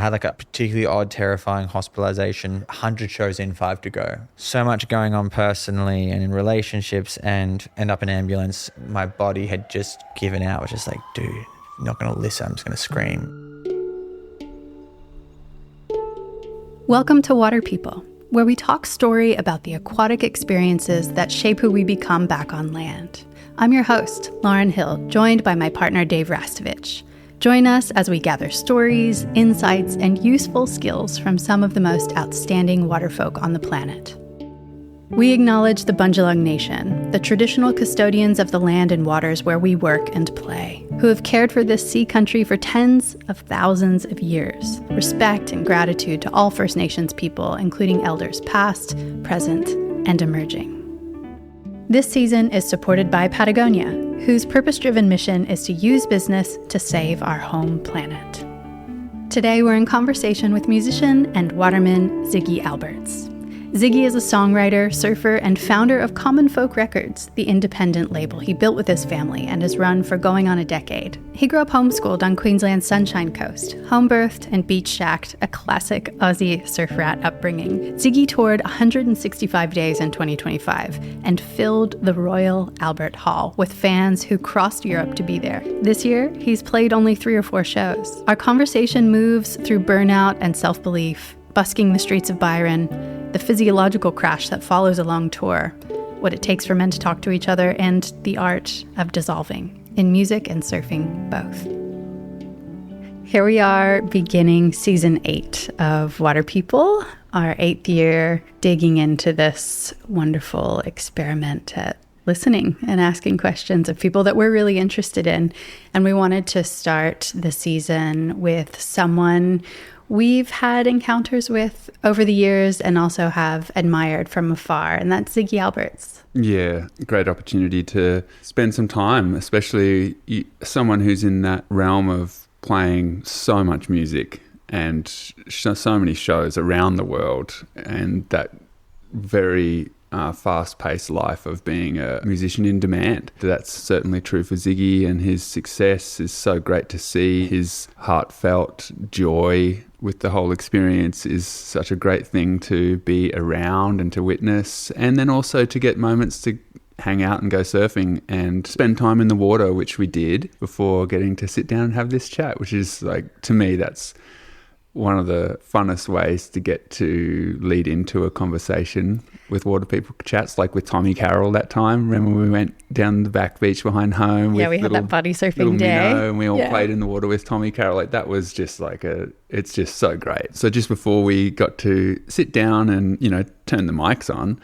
I had like a particularly odd, terrifying hospitalization, 100 shows in, 5 to go. So much going on personally and in relationships, and end up in ambulance. My body had just given out. I was just like, dude, I'm not going to listen. I'm just going to scream. Welcome to Water People, where we talk story about the aquatic experiences that shape who we become back on land. I'm your host, Lauren Hill, joined by my partner, Dave Rastovich. Join us as we gather stories, insights, and useful skills from some of the most outstanding waterfolk on the planet. We acknowledge the Bundjalung Nation, the traditional custodians of the land and waters where we work and play, who have cared for this sea country for tens of thousands of years. Respect and gratitude to all First Nations people, including elders past, present, and emerging. This season is supported by Patagonia, whose purpose-driven mission is to use business to save our home planet. Today, we're in conversation with musician and waterman Ziggy Alberts. Ziggy is a songwriter, surfer, and founder of Common Folk Records, the independent label he built with his family and has run for going on a decade. He grew up homeschooled on Queensland's Sunshine Coast, home-birthed and beach-shacked, a classic Aussie surf rat upbringing. Ziggy toured 165 days in 2025 and filled the Royal Albert Hall with fans who crossed Europe to be there. This year, he's played only 3 or 4 shows. Our conversation moves through burnout and self-belief, busking the streets of Byron, the physiological crash that follows a long tour, what it takes for men to talk to each other, and the art of dissolving, in music and surfing both. Here we are beginning season 8 of Water People, our 8th year digging into this wonderful experiment at listening and asking questions of people that we're really interested in. And we wanted to start the season with someone we've had encounters with over the years and also have admired from afar, and that's Ziggy Alberts. Yeah, great opportunity to spend some time, especially someone who's in that realm of playing so much music and so many shows around the world, and that very fast-paced life of being a musician in demand. That's certainly true for Ziggy, and his success is so great to see. His heartfelt joy with the whole experience is such a great thing to be around and to witness, and then also to get moments to hang out and go surfing and spend time in the water, which we did before getting to sit down and have this chat, which is, like, to me, that's one of the funnest ways to get to lead into a conversation with Water People chats, like with Tommy Carroll that time. Remember we went down the back beach behind home? Yeah, we had that buddy surfing day. And we all played in the water with Tommy Carroll. Like, that was just like it's just so great. So just before we got to sit down and, turn the mics on,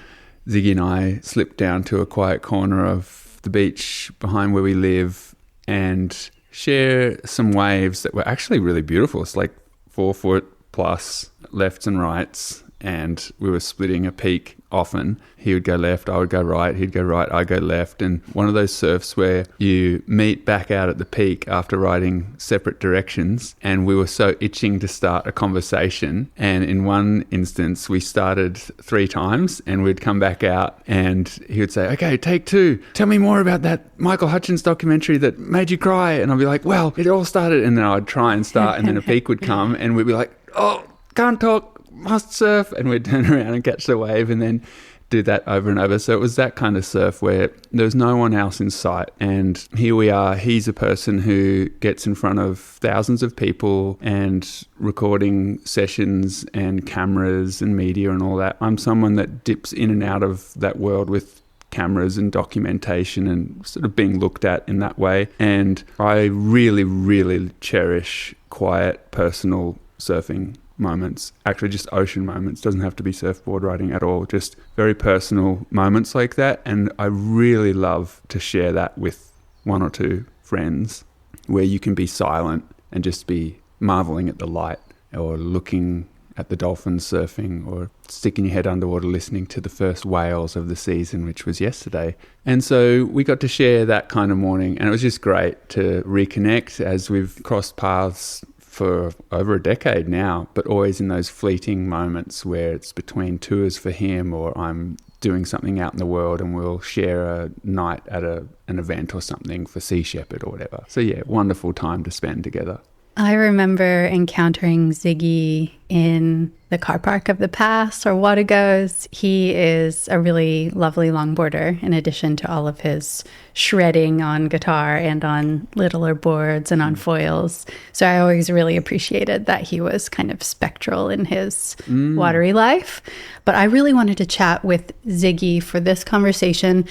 Ziggy and I slipped down to a quiet corner of the beach behind where we live and share some waves that were actually really beautiful. It's like 4 foot plus lefts and rights, and we were splitting a peak often. He would go left, I would go right, he'd go right, I'd go left. And one of those surfs where you meet back out at the peak after riding separate directions, and we were so itching to start a conversation. And in one instance, we started 3 times, and we'd come back out and he would say, okay, take 2. Tell me more about that Michael Hutchence documentary that made you cry. And I'd be like, well, it all started. And then I'd try and start, and then a peak would come, and we'd be like, oh, can't talk, must surf, and we'd turn around and catch the wave and then do that over and over. So it was that kind of surf where there was no one else in sight, and here we are. He's a person who gets in front of thousands of people and recording sessions and cameras and media and all that. I'm someone that dips in and out of that world with cameras and documentation and sort of being looked at in that way, and I really, really cherish quiet, personal surfing moments, actually just ocean moments. Doesn't have to be surfboard riding at all, just very personal moments like that. And I really love to share that with 1 or 2 friends, where you can be silent and just be marveling at the light, or looking at the dolphins surfing, or sticking your head underwater listening to the first whales of the season, which was yesterday. And so we got to share that kind of morning, and it was just great to reconnect as we've crossed paths for over a decade now, but always in those fleeting moments where it's between tours for him, or I'm doing something out in the world and we'll share a night at an event or something for Sea Shepherd or whatever. So yeah, wonderful time to spend together. I remember encountering Ziggy in the car park of the Pass or Wategos. He is a really lovely longboarder, in addition to all of his shredding on guitar and on littler boards and on foils. So I always really appreciated that he was kind of spectral in his watery life. But I really wanted to chat with Ziggy for this conversation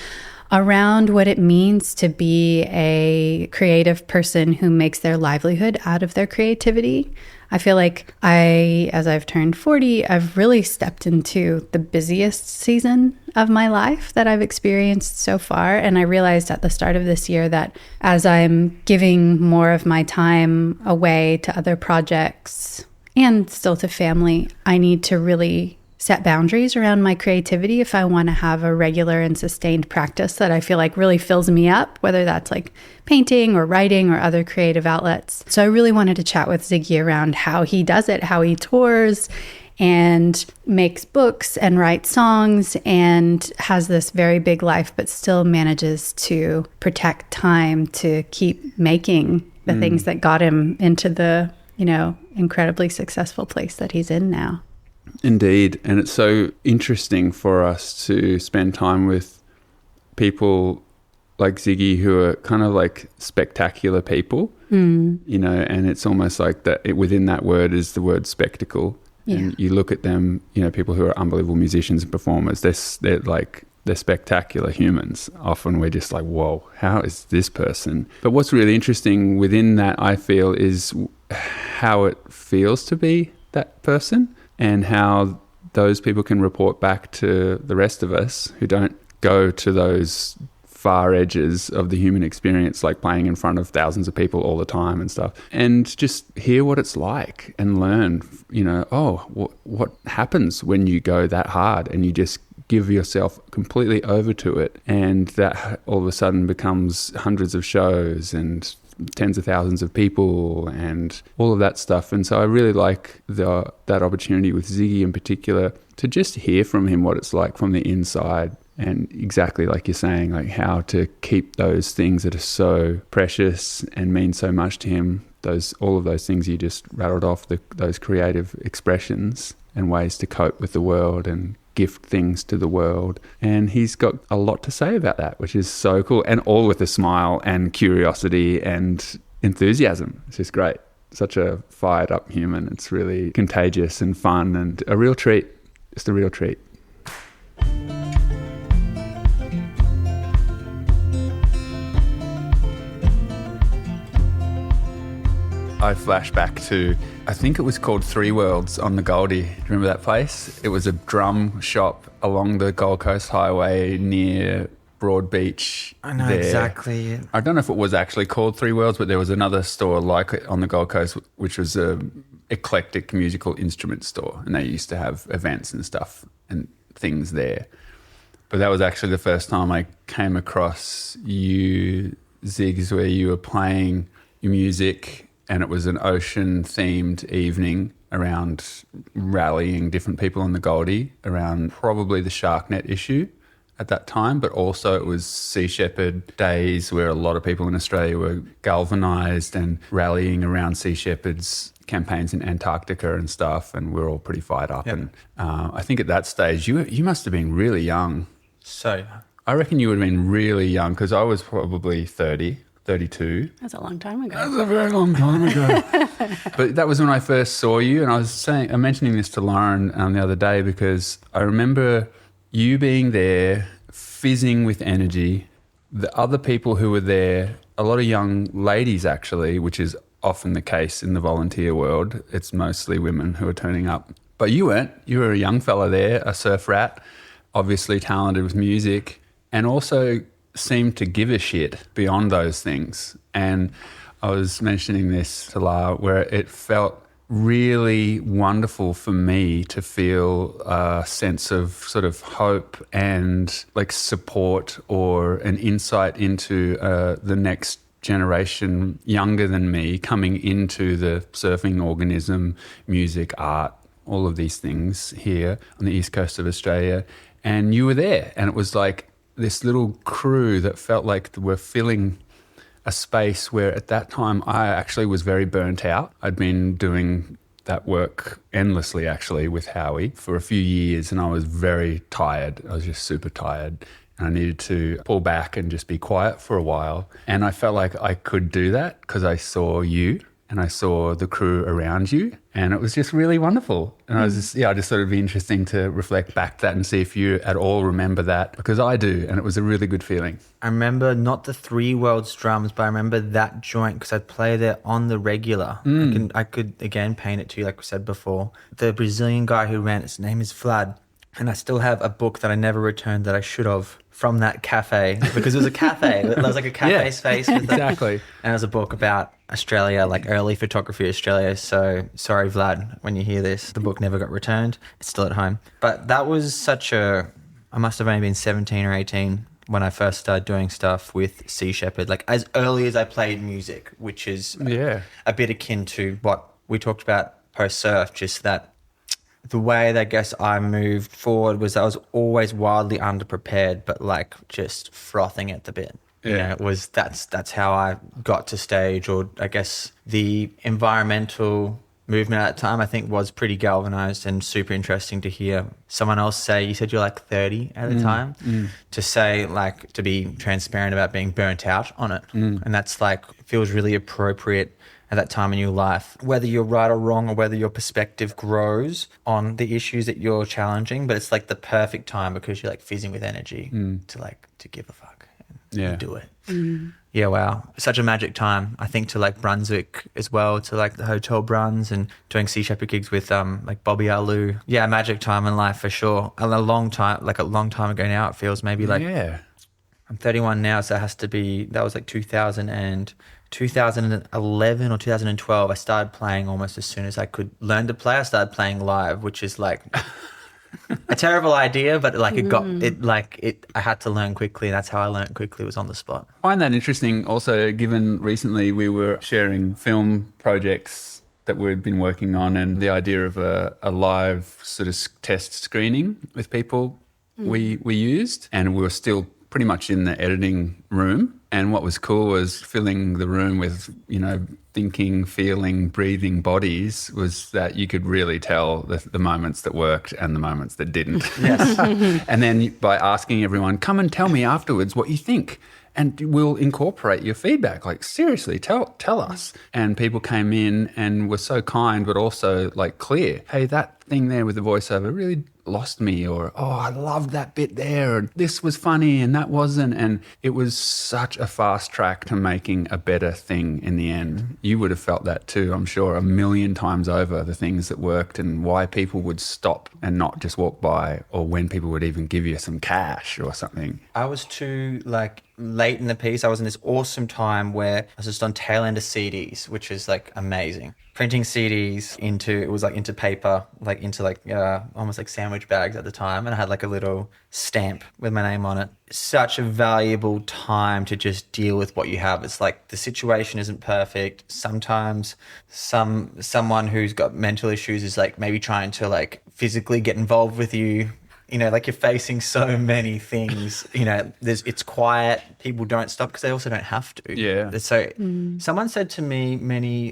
around what it means to be a creative person who makes their livelihood out of their creativity. I feel like as I've turned 40, I've really stepped into the busiest season of my life that I've experienced so far. And I realized at the start of this year that as I'm giving more of my time away to other projects and still to family, I need to really set boundaries around my creativity if I want to have a regular and sustained practice that I feel like really fills me up, whether that's like painting or writing or other creative outlets. So I really wanted to chat with Ziggy around how he does it, how he tours and makes books and writes songs and has this very big life, but still manages to protect time to keep making the things that got him into the, incredibly successful place that he's in now. Indeed. And it's so interesting for us to spend time with people like Ziggy who are kind of like spectacular people, and it's almost like that within that word is the word spectacle. Yeah. And you look at them, people who are unbelievable musicians and performers, they're spectacular humans. Often we're just like, whoa, how is this person? But what's really interesting within that, I feel, is how it feels to be that person. And how those people can report back to the rest of us who don't go to those far edges of the human experience, like playing in front of thousands of people all the time and stuff, and just hear what it's like and learn, what happens when you go that hard and you just give yourself completely over to it, and that all of a sudden becomes hundreds of shows and tens of thousands of people and all of that stuff. And so I really like that opportunity with Ziggy in particular to just hear from him what it's like from the inside, and exactly like you're saying, like how to keep those things that are so precious and mean so much to him, all of those things you just rattled off, those creative expressions and ways to cope with the world and gift things to the world. And he's got a lot to say about that, which is so cool, and all with a smile and curiosity and enthusiasm. It's just great. Such a fired up human. It's really contagious and fun and a real treat. Just a real treat. I flash back to, I think it was called Three Worlds on the Goldie. Do you remember that place? It was a drum shop along the Gold Coast Highway near Broad Beach. I know there. exactly. I don't know if it was actually called Three Worlds, but there was another store like it on the Gold Coast, which was a eclectic musical instrument store, and they used to have events and stuff and things there. But that was actually the first time I came across you, Ziggs, where you were playing your music. And it was an ocean-themed evening around rallying different people on the Goldie around probably the shark net issue at that time, but also it was Sea Shepherd days where a lot of people in Australia were galvanised and rallying around Sea Shepherd's campaigns in Antarctica and stuff, and we're all pretty fired up. Yep. And I think at that stage you must have been really young. So I reckon you would have been really young, because I was probably 32. That's a long time ago. That's a very long time ago. But that was when I first saw you, and I'm mentioning this to Lauren the other day, because I remember you being there, fizzing with energy. The other people who were there, a lot of young ladies actually, which is often the case in the volunteer world. It's mostly women who are turning up. But you weren't. You were a young fella there, a surf rat, obviously talented with music, and also seemed to give a shit beyond those things. And I was mentioning this to La, where it felt really wonderful for me to feel a sense of sort of hope and like support or an insight into the next generation younger than me coming into the surfing organism, music, art, all of these things here on the east coast of Australia. And you were there, and it was like this little crew that felt like we're filling a space where at that time I actually was very burnt out. I'd been doing that work endlessly actually with Howie for a few years, and I was very tired. I was just super tired, and I needed to pull back and just be quiet for a while. And I felt like I could do that because I saw you and I saw the crew around you, and it was just really wonderful. And I just thought it'd be interesting to reflect back that and see if you at all remember that, because I do, and it was a really good feeling. I remember not the Three Worlds drums, but I remember that joint because I'd play there on the regular. I could again paint it to you like we said before. The Brazilian guy who ran it, his name is Vlad, and I still have a book that I never returned that I should have from that cafe, because it was a cafe. It was like a cafe space. With Exactly. And it was a book about Australia, like early photography Australia. So sorry, Vlad, when you hear this, the book never got returned. It's still at home. But that was I must have only been 17 or 18 when I first started doing stuff with Sea Shepherd, like as early as I played music, which is a bit akin to what we talked about post-surf, just that the way that I guess I moved forward was I was always wildly underprepared, but like just frothing at the bit. You know, that's how I got to stage, or I guess the environmental movement at that time I think was pretty galvanized, and super interesting to hear someone else say, you said you're like 30 at the time, to say like, to be transparent about being burnt out on it. And that's like, feels really appropriate at that time in your life, whether you're right or wrong, or whether your perspective grows on the issues that you're challenging. But it's like the perfect time because you're like fizzing with energy to give a fuck and you do it. Yeah, wow. Such a magic time. I think to like Brunswick as well, to like the Hotel Bruns, and doing Sea Shepherd gigs with like Bobby Alou. Yeah, magic time in life for sure. A long time ago now, it feels maybe like. Yeah. I'm 31 now, so it has to be, that was like 2011 or 2012. I started playing almost as soon as I could learn to play. I started playing live, which is like a terrible idea, but like I had to learn quickly. That's how I learned quickly, was on the spot. I find that interesting also, given recently we were sharing film projects that we'd been working on, and the idea of a live sort of test screening with people we used, and we were still pretty much in the editing room. And what was cool was filling the room with, you know, thinking, feeling, breathing bodies, was that you could really tell the moments that worked and the moments that didn't. Yes. And then by asking everyone, come and tell me afterwards what you think, and we'll incorporate your feedback. Like, seriously, tell us. And people came in and were so kind, but also like clear. Hey, that thing there with the voiceover really lost me, or, oh, I loved that bit there, and this was funny and that wasn't. And it was such a fast track to making a better thing in the end. You would have felt that too, I'm sure, a million times over, the things that worked and why people would stop and not just walk by, or when people would even give you some cash or something. I was too like late in the piece. I was in this awesome time where I was just on tail end of CDs, which is like amazing. Printing CDs into paper, like into like almost like sandwich bags at the time, and I had like a little stamp with my name on it. Such a valuable time to just deal with what you have. It's like the situation isn't perfect. Sometimes someone who's got mental issues is like maybe trying to like physically get involved with you. You know, like you're facing so many things, you know, it's quiet. People don't stop because they also don't have to. Yeah. So someone said to me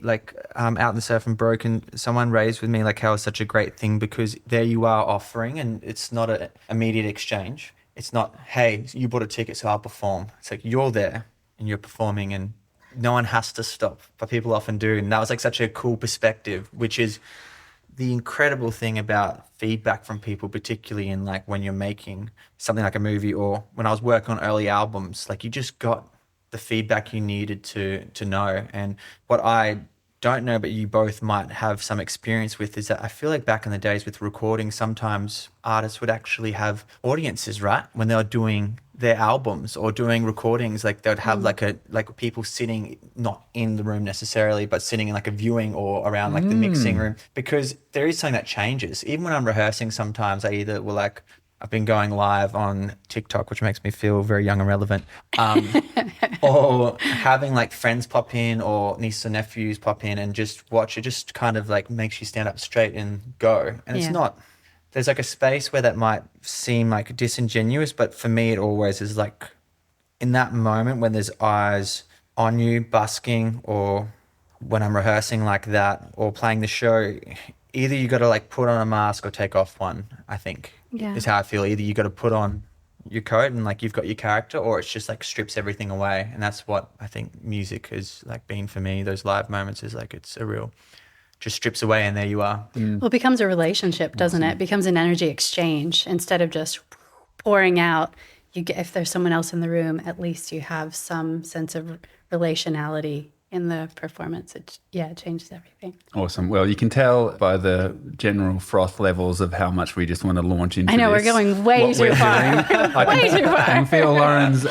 out in the surf and broken, someone raised with me like how it's such a great thing because there you are offering, and it's not an immediate exchange. It's not, hey, you bought a ticket so I'll perform. It's like you're there and you're performing and no one has to stop, but people often do. And that was like such a cool perspective, which is the incredible thing about feedback from people, particularly in like when you're making something like a movie, or when I was working on early albums, like you just got the feedback you needed to know. And what I don't know, but you both might have some experience with, is that I feel like back in the days with recording, sometimes artists would actually have audiences, right? When they were doing their albums or doing recordings, like they would have like people sitting not in the room necessarily, but sitting in like a viewing or around like the mixing room, because there is something that changes. Even when I'm rehearsing, sometimes I either will like, I've been going live on TikTok, which makes me feel very young and relevant, or having like friends pop in or nieces and nephews pop in and just watch. It just kind of like makes you stand up straight and go. And it's not, there's like a space where that might seem like disingenuous, but for me it always is like in that moment when there's eyes on you, busking, or when I'm rehearsing like that or playing the show, either you got to like put on a mask or take off one, I think, is how I feel. Either you got to put on your coat and like you've got your character, or it's just like strips everything away. And that's what I think music has like been for me. Those live moments is like, it's a real, just strips away and there you are. Well, it becomes a relationship, doesn't it? It becomes an energy exchange instead of just pouring out. You get, if there's someone else in the room, at least you have some sense of relationality in the performance. It changes everything. Awesome. Well, you can tell by the general froth levels of how much we just want to launch into I know, this, we're going way too far. Way too far. I can feel Lauren's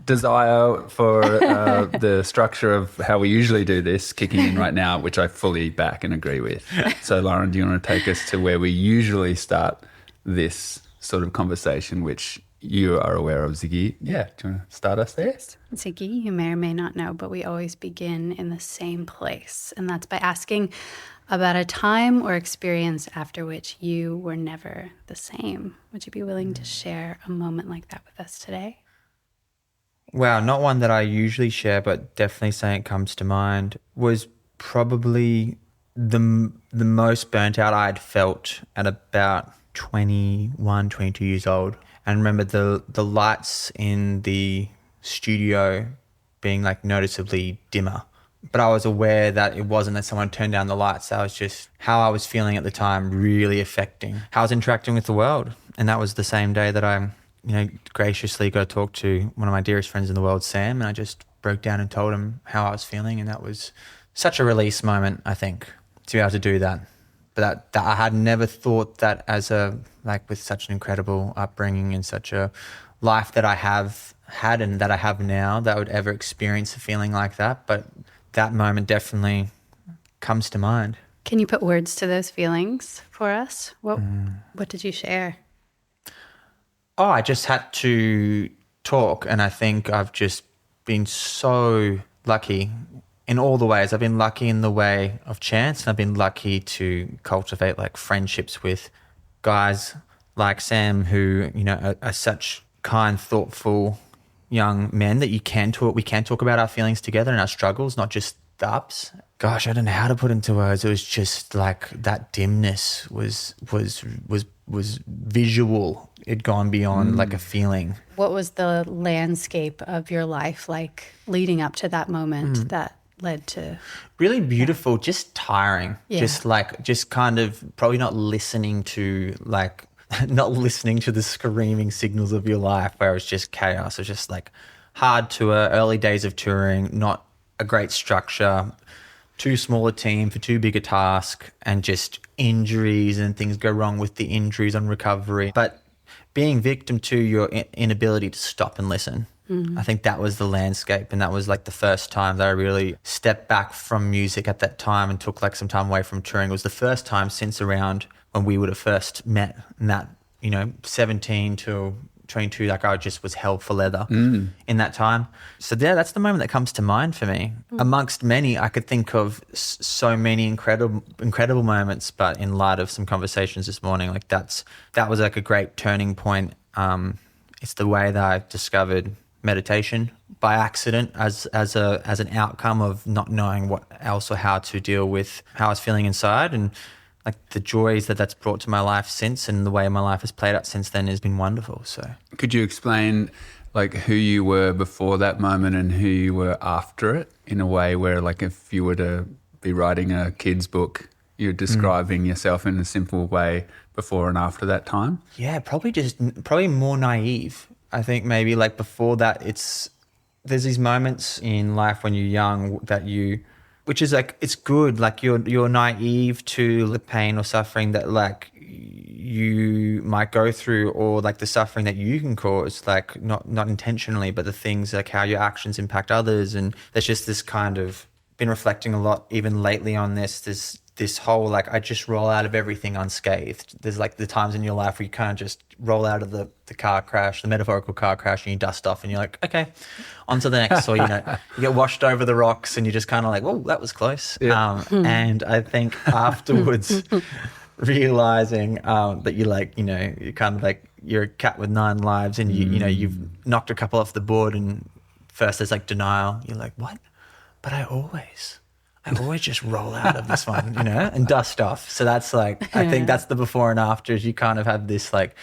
desire for the structure of how we usually do this kicking in right now, which I fully back and agree with. So, Lauren, do you want to take us to where we usually start this sort of conversation, which you are aware of, Ziggy? Yeah, do you want to start us there? Ziggy, you may or may not know, but we always begin in the same place, and that's by asking about a time or experience after which you were never the same. Would you be willing to share a moment like that with us today? Wow, not one that I usually share, but definitely something that comes to mind was probably the most burnt out I'd felt at about 21, 22 years old. And remember the lights in the studio being like noticeably dimmer. But I was aware that it wasn't that someone turned down the lights. That was just how I was feeling at the time really affecting how I was interacting with the world. And that was the same day that I, graciously got to talk to one of my dearest friends in the world, Sam, and I just broke down and told him how I was feeling. And that was such a release moment, I think, to be able to do that. But that I had never thought that as with such an incredible upbringing and such a life that I have had and that I have now, that I would ever experience a feeling like that. But that moment definitely comes to mind. Can you put words to those feelings for us? What did you share? Oh, I just had to talk, and I think I've just been so lucky in all the ways. I've been lucky in the way of chance, and I've been lucky to cultivate like friendships with guys like Sam who, are such kind, thoughtful young men that we can talk about our feelings together and our struggles, not just the ups. Gosh, I don't know how to put into words. It was just like that dimness was visual. It'd gone beyond like a feeling. What was the landscape of your life like leading up to that moment that led to? Really beautiful, just tiring. Yeah. Just kind of probably not listening to the screaming signals of your life where it was just chaos. It was just like hard tour, early days of touring, not a great structure, too small a team for too big a task, and just injuries and things go wrong with the injuries on recovery. But being victim to your inability to stop and listen. I think that was the landscape, and that was like the first time that I really stepped back from music at that time and took like some time away from touring. It was the first time since around when we would have first met, and that, 17 to 22, like I just was hell for leather in that time. So that's the moment that comes to mind for me. Amongst many, I could think of so many incredible moments, but in light of some conversations this morning, like that was like a great turning point. It's the way that I discovered meditation by accident as an outcome of not knowing what else or how to deal with how I was feeling inside, and like the joys that's brought to my life since, and the way my life has played out since then has been wonderful. So could you explain like who you were before that moment and who you were after it, in a way where like if you were to be writing a kid's book, you're describing yourself in a simple way before and after that time? Yeah, probably more naive. I think maybe like before that, there's these moments in life when you're young which is like, it's good. Like you're naive to the pain or suffering that like you might go through, or like the suffering that you can cause, like not intentionally, but the things like how your actions impact others. And there's just this kind of, been reflecting a lot even lately on this whole like I just roll out of everything unscathed. There's like the times in your life where you kind of just roll out of the car crash, the metaphorical car crash, and you dust off and you're like, okay, on to the next. Or, you get washed over the rocks and you're just kind of like, well, that was close. Yeah. And I think afterwards realizing that you're like, you're kind of like, you're a cat with 9 lives, and you've knocked a couple off the board, and first there's like denial. You're like, what? but I always just roll out of this one, and dust off. So that's like, I think that's the before and after, is you kind of have this like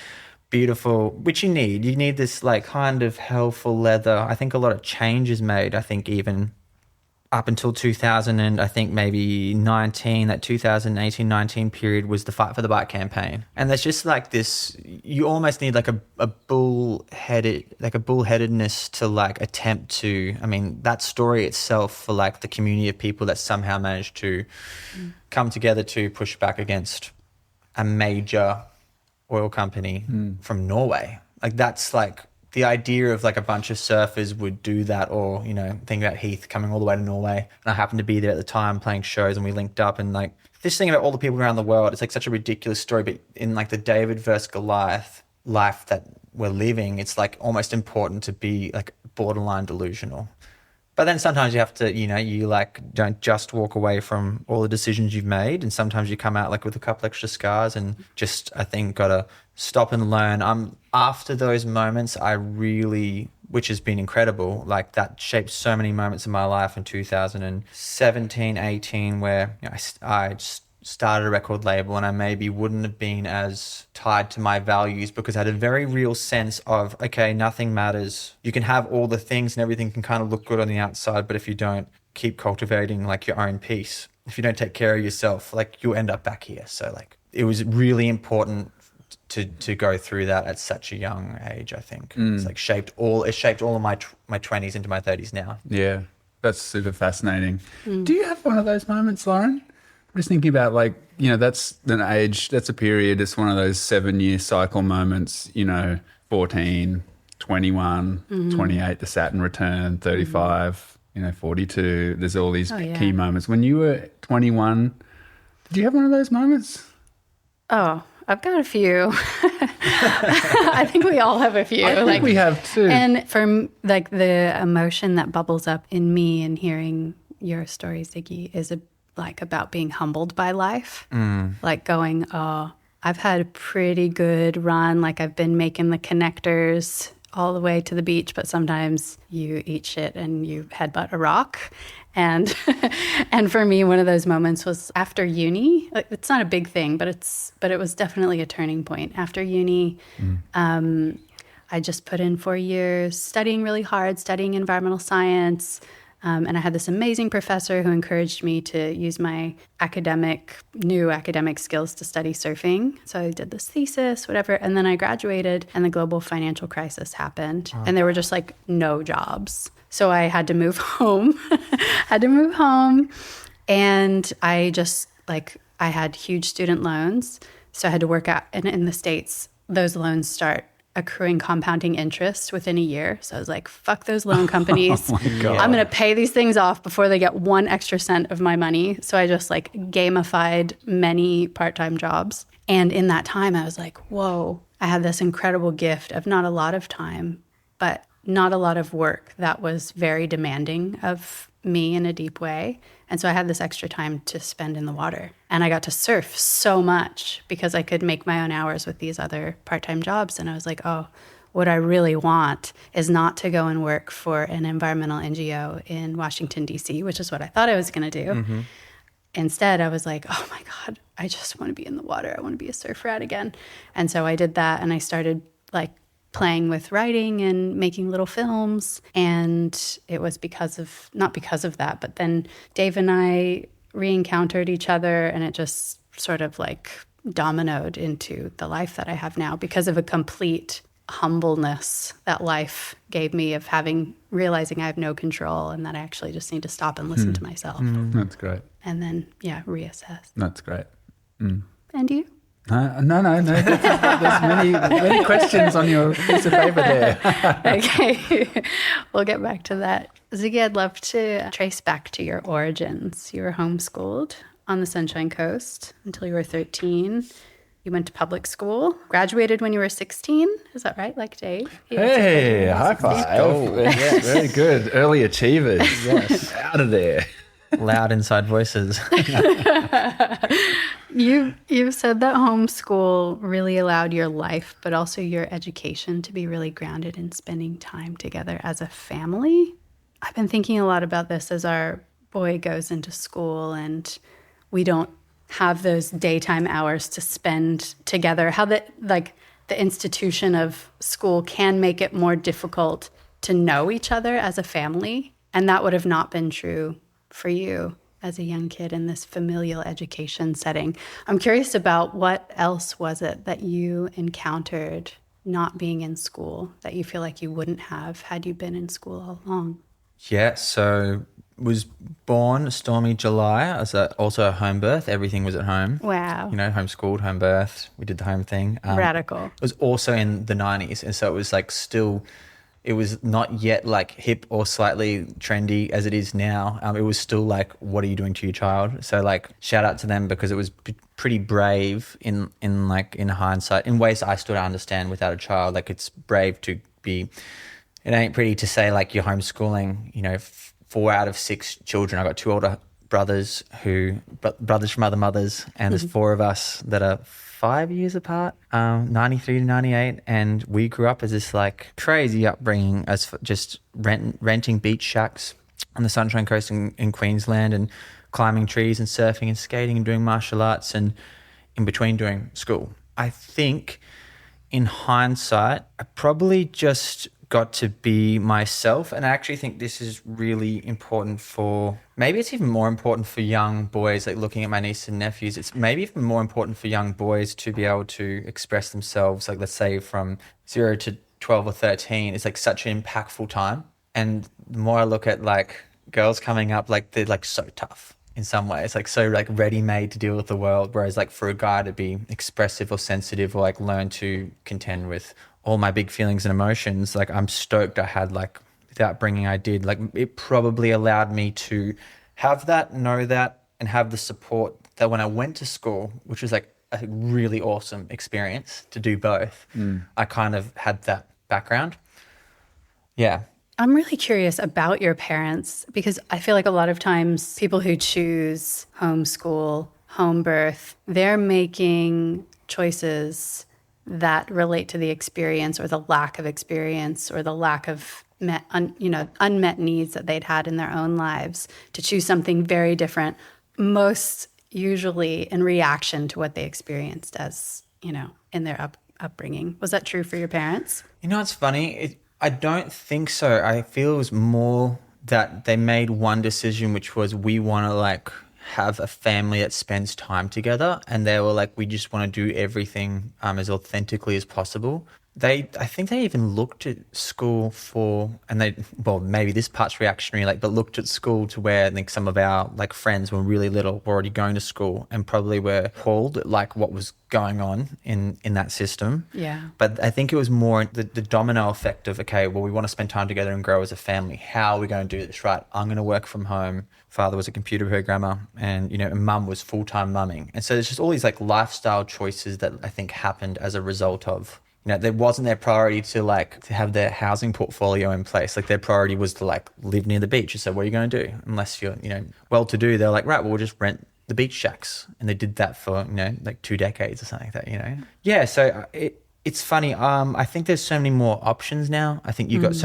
beautiful, which you need this like kind of helpful leather. I think a lot of change is made. I think even up until 2000 and I think maybe 19, that 2018-19 period was the Fight for the Bike campaign. And there's just like this, you almost need like a bullheadedness to like attempt to, I mean, that story itself for like the community of people that somehow managed to come together to push back against a major oil company from Norway. Like that's like, the idea of like a bunch of surfers would do that, or, think about Heath coming all the way to Norway. And I happened to be there at the time playing shows, and we linked up, and like this thing about all the people around the world, it's like such a ridiculous story. But in like the David versus Goliath life that we're living, it's like almost important to be like borderline delusional. But then sometimes you have to, you like don't just walk away from all the decisions you've made. And sometimes you come out like with a couple extra scars, and just, I think, got to stop and learn. After those moments, which has been incredible, like that shaped so many moments in my life in 2017, 18, where I just started a record label, and I maybe wouldn't have been as tied to my values, because I had a very real sense of, okay, nothing matters. You can have all the things and everything can kind of look good on the outside, but if you don't keep cultivating like your own peace, if you don't take care of yourself, like you'll end up back here. So like it was really important to go through that at such a young age, I think. It's like shaped all of my 20s into my 30s now. Yeah, that's super fascinating. Do you have one of those moments, Lauren? I'm just thinking about like, that's an age, that's a period, it's one of those 7-year cycle moments, 14, 21, 28, the Saturn return, 35, 42. There's all these key moments. When you were 21, did you have one of those moments? Oh, I've got a few. I think we all have a few. I think we have too. And for like the emotion that bubbles up in me and hearing your story, Ziggy, is like about being humbled by life. Like going, oh, I've had a pretty good run. Like I've been making the connectors all the way to the beach, but sometimes you eat shit and you headbutt a rock. And and for me, one of those moments was after uni. Like, it's not a big thing, but it was definitely a turning point. After uni, I just put in 4 years studying really hard, studying environmental science. And I had this amazing professor who encouraged me to use my new academic skills to study surfing. So I did this thesis, whatever. And then I graduated and the global financial crisis happened. And there were just like no jobs. So I had to move home. And I just I had huge student loans. So I had to work out. And in the States, those loans start accruing compounding interest within a year. So I was like, fuck those loan companies. Oh my God. I'm going to pay these things off before they get 1 extra cent of my money. So I just gamified many part-time jobs. And in that time, I was like, whoa, I had this incredible gift of not a lot of time, but not a lot of work that was very demanding of me in a deep way. And so I had this extra time to spend in the water. And I got to surf so much because I could make my own hours with these other part-time jobs. And I was like, oh, what I really want is not to go and work for an environmental NGO in Washington, D.C., which is what I thought I was going to do. Mm-hmm. Instead, I was like, oh my God, I just want to be in the water. I want to be a surf rat again. And so I did that, and I started playing with writing and making little films. And it was not because of that, but then Dave and I re-encountered each other, and it just sort of dominoed into the life that I have now because of a complete humbleness that life gave me of realizing I have no control and that I actually just need to stop and listen to myself. That's great. And then, reassess. That's great. Mm. And you? No. There's many questions on your piece of paper there. Okay. We'll get back to that. Ziggy, I'd love to trace back to your origins. You were homeschooled on the Sunshine Coast until you were 13. You went to public school, graduated when you were 16. Is that right? Like Dave? Hey, high five. Yeah, very good. Early achievers. Yes. Out of there. Loud inside voices. You've said that homeschool really allowed your life, but also your education to be really grounded in spending time together as a family. I've been thinking a lot about this as our boy goes into school and we don't have those daytime hours to spend together. How the institution of school can make it more difficult to know each other as a family. And that would have not been true for you as a young kid in this familial education setting. I'm curious about what else was it that you encountered not being in school that you feel like you wouldn't have had you been in school all along? Yeah, so was born stormy July. I was also a home birth. Everything was at home. Wow. Homeschooled, home birth. We did the home thing. Radical. It was also in the 90s. And so it was like still, it was not yet like hip or slightly trendy as it is now. It was still like, what are you doing to your child? So like shout out to them because it was pretty brave in hindsight, in ways I still don't understand without a child. Like it's brave to be, it ain't pretty to say like you're homeschooling, 4 out of 6 children. I got 2 older brothers brothers from other mothers, and there's 4 of us that are 5 years apart, 93 to 98, and we grew up as this like crazy upbringing as just renting beach shacks on the Sunshine Coast in Queensland and climbing trees and surfing and skating and doing martial arts and in between doing school. I think in hindsight, I probably just got to be myself. And I actually think this is really important maybe it's even more important for young boys, like looking at my nieces and nephews, it's maybe even more important for young boys to be able to express themselves, like let's say from 0 to 12 or 13, it's like such an impactful time. And the more I look at like girls coming up, like they're like so tough in some ways, like so like ready-made to deal with the world. Whereas like for a guy to be expressive or sensitive or like learn to contend with all my big feelings and emotions, like I'm stoked I had like, without bringing I did, like it probably allowed me to have that, know that, and have the support that when I went to school, which was like a really awesome experience to do both, I kind of had that background. Yeah. I'm really curious about your parents because I feel like a lot of times people who choose homeschool, home birth, they're making choices that relate to the experience or the lack of experience or the lack of unmet needs that they'd had in their own lives to choose something very different, most usually in reaction to what they experienced as, in their upbringing. Was that true for your parents? It's funny. I don't think so. I feel it was more that they made one decision, which was we want to like have a family that spends time together, and they were like, we just want to do everything as authentically as possible. I think they even looked at school maybe this part's reactionary, but looked at school to where I think some of our like friends were really little, were already going to school and probably were appalled at like what was going on in that system. Yeah. But I think it was more the domino effect of, okay, well, we want to spend time together and grow as a family. How are we going to do this? Right. I'm going to work from home. Father was a computer programmer and, and mum was full-time mumming. And so there's just all these like lifestyle choices that I think happened as a result of, there wasn't their priority to have their housing portfolio in place. Like their priority was to like live near the beach. So what are you going to do? Unless you're, well-to-do, they're like, right, well, we'll just rent the beach shacks. And they did that for, like 2 decades or something like that, Yeah, so it's funny. I think there's so many more options now. I think you've got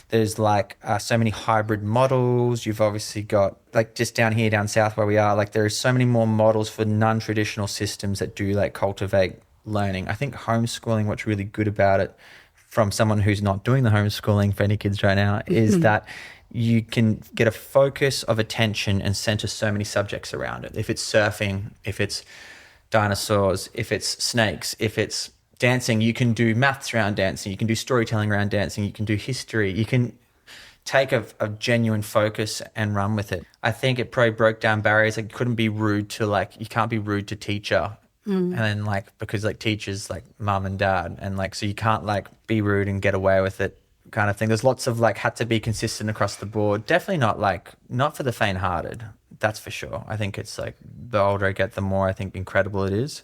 there's like so many hybrid models. You've obviously got like just down south where we are, like there are so many more models for non-traditional systems that do like cultivate learning. I think homeschooling, what's really good about it from someone who's not doing the homeschooling for any kids right now is that you can get a focus of attention and center so many subjects around it. If it's surfing, if it's dinosaurs, if it's snakes, if it's dancing, you can do maths around dancing, you can do storytelling around dancing, you can do history, you can take a genuine focus and run with it. I think it probably broke down barriers. Like you can't be rude to teacher. And then because teachers like mum and dad and so you can't be rude and get away with it kind of thing. There's lots of had to be consistent across the board. Definitely not for the faint hearted. That's for sure. I think it's the older I get, the more I think incredible it is.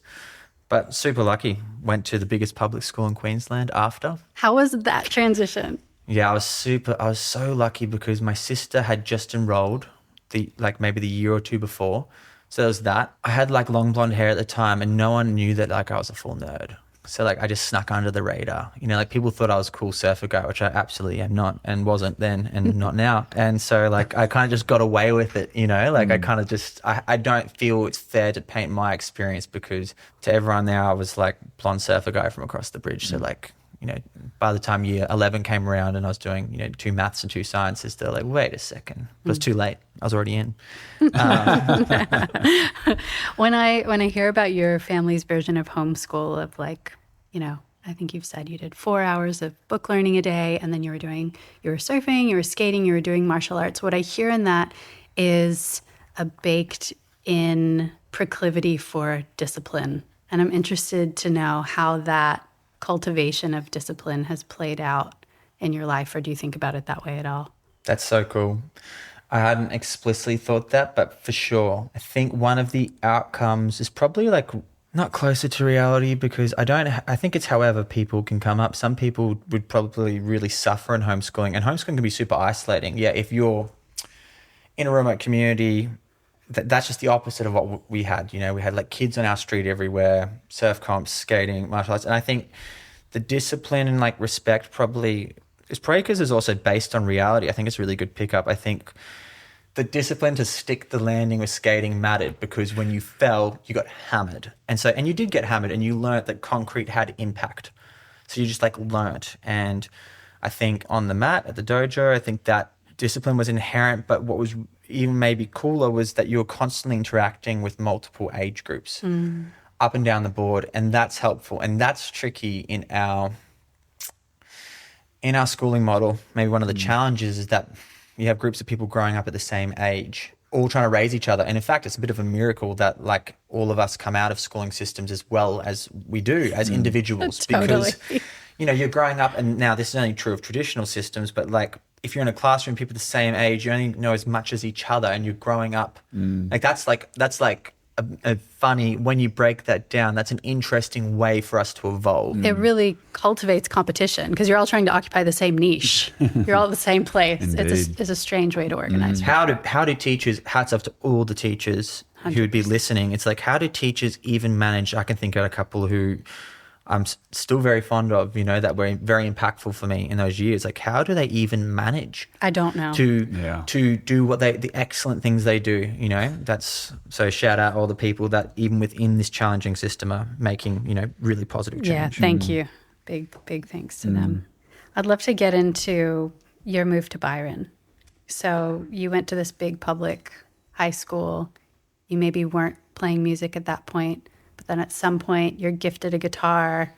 But super lucky. Went to the biggest public school in Queensland after. How was that transition? Yeah, I was so lucky because my sister had just enrolled maybe the year or two before. So there was that. I had long blonde hair at the time and no one knew that I was a full nerd. So like I just snuck under the radar, like people thought I was a cool surfer guy, which I absolutely am not and wasn't then and not now. And so like I kind of just got away with it, like I kind of just, I don't feel it's fair to paint my experience, because to everyone there I was like blonde surfer guy from across the bridge. So like, by the time year 11 came around and I was doing, 2 maths and 2 sciences, they're like, wait a second, it was too late. I was already in. When I hear about your family's version of homeschool of like, I think you've said you did 4 hours of book learning a day, and then you were surfing, you were skating, you were doing martial arts. What I hear in that is a baked in proclivity for discipline. And I'm interested to know how that cultivation of discipline has played out in your life, or do you think about it that way at all? That's so cool. I hadn't explicitly thought that, but for sure. I think one of the outcomes is probably like not closer to reality, because I think it's however people can come up. Some people would probably really suffer in homeschooling, and homeschooling can be super isolating. Yeah, if you're in a remote community, that's just the opposite of what we had. We had like kids on our street everywhere, surf comps, skating, martial arts. And I think the discipline and like respect probably because it's also based on reality. I think it's a really good pickup. I think the discipline to stick the landing with skating mattered, because when you fell, you got hammered. And you did get hammered, and you learnt that concrete had impact. So you just like learnt. And I think on the mat at the dojo, I think that discipline was inherent, but what was even maybe cooler was that you were constantly interacting with multiple age groups up and down the board, and that's helpful. And that's tricky in our schooling model. Maybe one of the challenges is that you have groups of people growing up at the same age, all trying to raise each other. And in fact, it's a bit of a miracle that like all of us come out of schooling systems as well as we do as individuals. Totally. Because, you're growing up, and now this is only true of traditional systems, but like if you're in a classroom, people the same age, you only know as much as each other, and you're growing up. Like that's like a funny, when you break that down, that's an interesting way for us to evolve. It really cultivates competition, because you're all trying to occupy the same niche. You're all at the same place. It's a strange way to organize. How do teachers, hats off to all the teachers 100%. Who would be listening, it's like, how do teachers even manage? I can think of a couple who I'm still very fond of, that were very impactful for me in those years. Like, how do they even manage? I don't know. To do what the excellent things they do, That's so shout out all the people that even within this challenging system are making, really positive change. Yeah, thank you. Big thanks to them. I'd love to get into your move to Byron. So you went to this big public high school. You maybe weren't playing music at that point. But then at some point, you're gifted a guitar,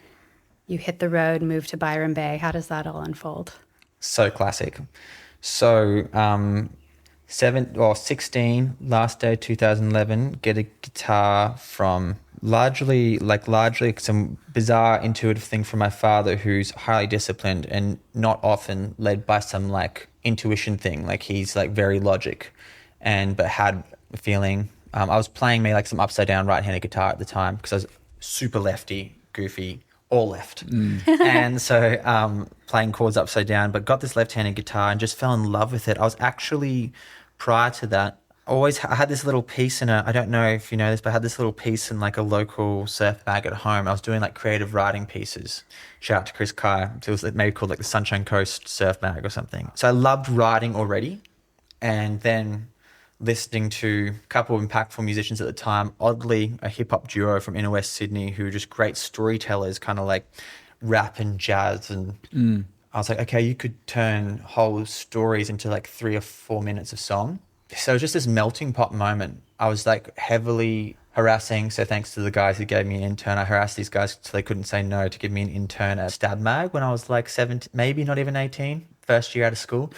you hit the road, move to Byron Bay. How does that all unfold? So classic. So 16, last day 2011, get a guitar from largely some bizarre intuitive thing from my father, who's highly disciplined and not often led by some like intuition thing. Like he's like very logic but had a feeling. I was playing maybe like some upside down right-handed guitar at the time, because I was super lefty, goofy, all left. And so playing chords upside down, but got this left-handed guitar and just fell in love with it. I was actually, prior to that, I had this little piece I don't know if you know this, but I had this little piece in like a local surf bag at home. I was doing like creative writing pieces. Shout out to Chris Kai. It was maybe called like the Sunshine Coast Surf Bag or something. So I loved writing already. And then listening to a couple of impactful musicians at the time, oddly a hip-hop duo from inner West Sydney who were just great storytellers, kind of like rap and jazz. And I was like, okay, you could turn whole stories into like 3 or 4 minutes of song. So it was just this melting pot moment. I was like heavily harassing. So thanks to the guys who gave me an intern, I harassed these guys so they couldn't say no to give me an intern at Stab Mag when I was like 17, maybe not even 18, first year out of school.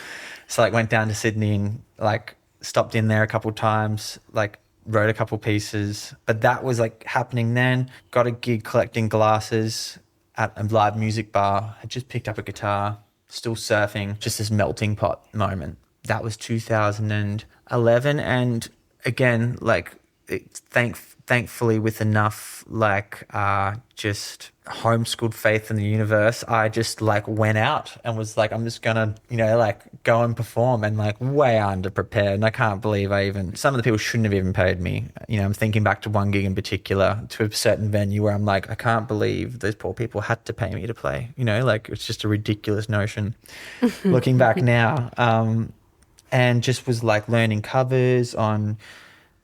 So like went down to Sydney and like stopped in there a couple of times, like wrote a couple pieces. But that was like happening then. Got a gig collecting glasses at a live music bar. Had just picked up a guitar, still surfing, just this melting pot moment. That was 2011. And again, like thankfully with enough just homeschooled faith in the universe, I just went out and was like, I'm just gonna go and perform, and way underprepared. And I can't believe some of the people shouldn't have even paid me. I'm thinking back to one gig in particular, to a certain venue, where I'm like, I can't believe those poor people had to pay me to play. It's just a ridiculous notion looking back now. And just was learning covers on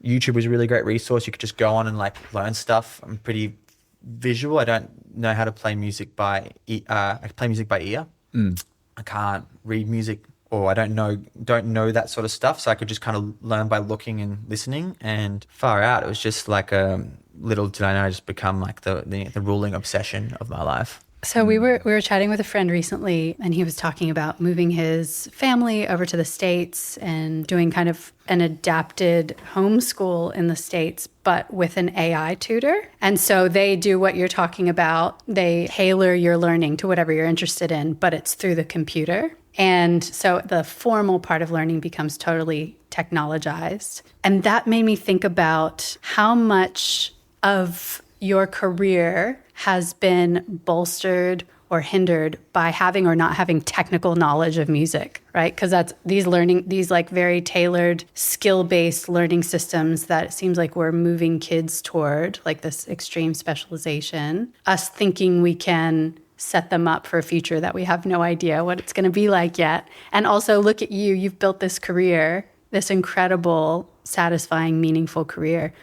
YouTube. Was a really great resource. You could just go on and learn stuff. I'm pretty visual. I don't know how to play music by I play music by ear. I can't read music, or I don't know that sort of stuff. So I could just kind of learn by looking and listening. And far out, it was just little did I know, just become the ruling obsession of my life. So we were chatting with a friend recently, and he was talking about moving his family over to the States and doing kind of an adapted homeschool in the States, but with an AI tutor. And so they do what you're talking about. They tailor your learning to whatever you're interested in, but it's through the computer. And so the formal part of learning becomes totally technologized. And that made me think about how much of your career has been bolstered or hindered by having or not having technical knowledge of music, right? Because that's these very tailored, skill-based learning systems that it seems like we're moving kids toward, this extreme specialization, us thinking we can set them up for a future that we have no idea what it's going to be like yet. And also, look at you, you've built this career, this incredible, satisfying, meaningful career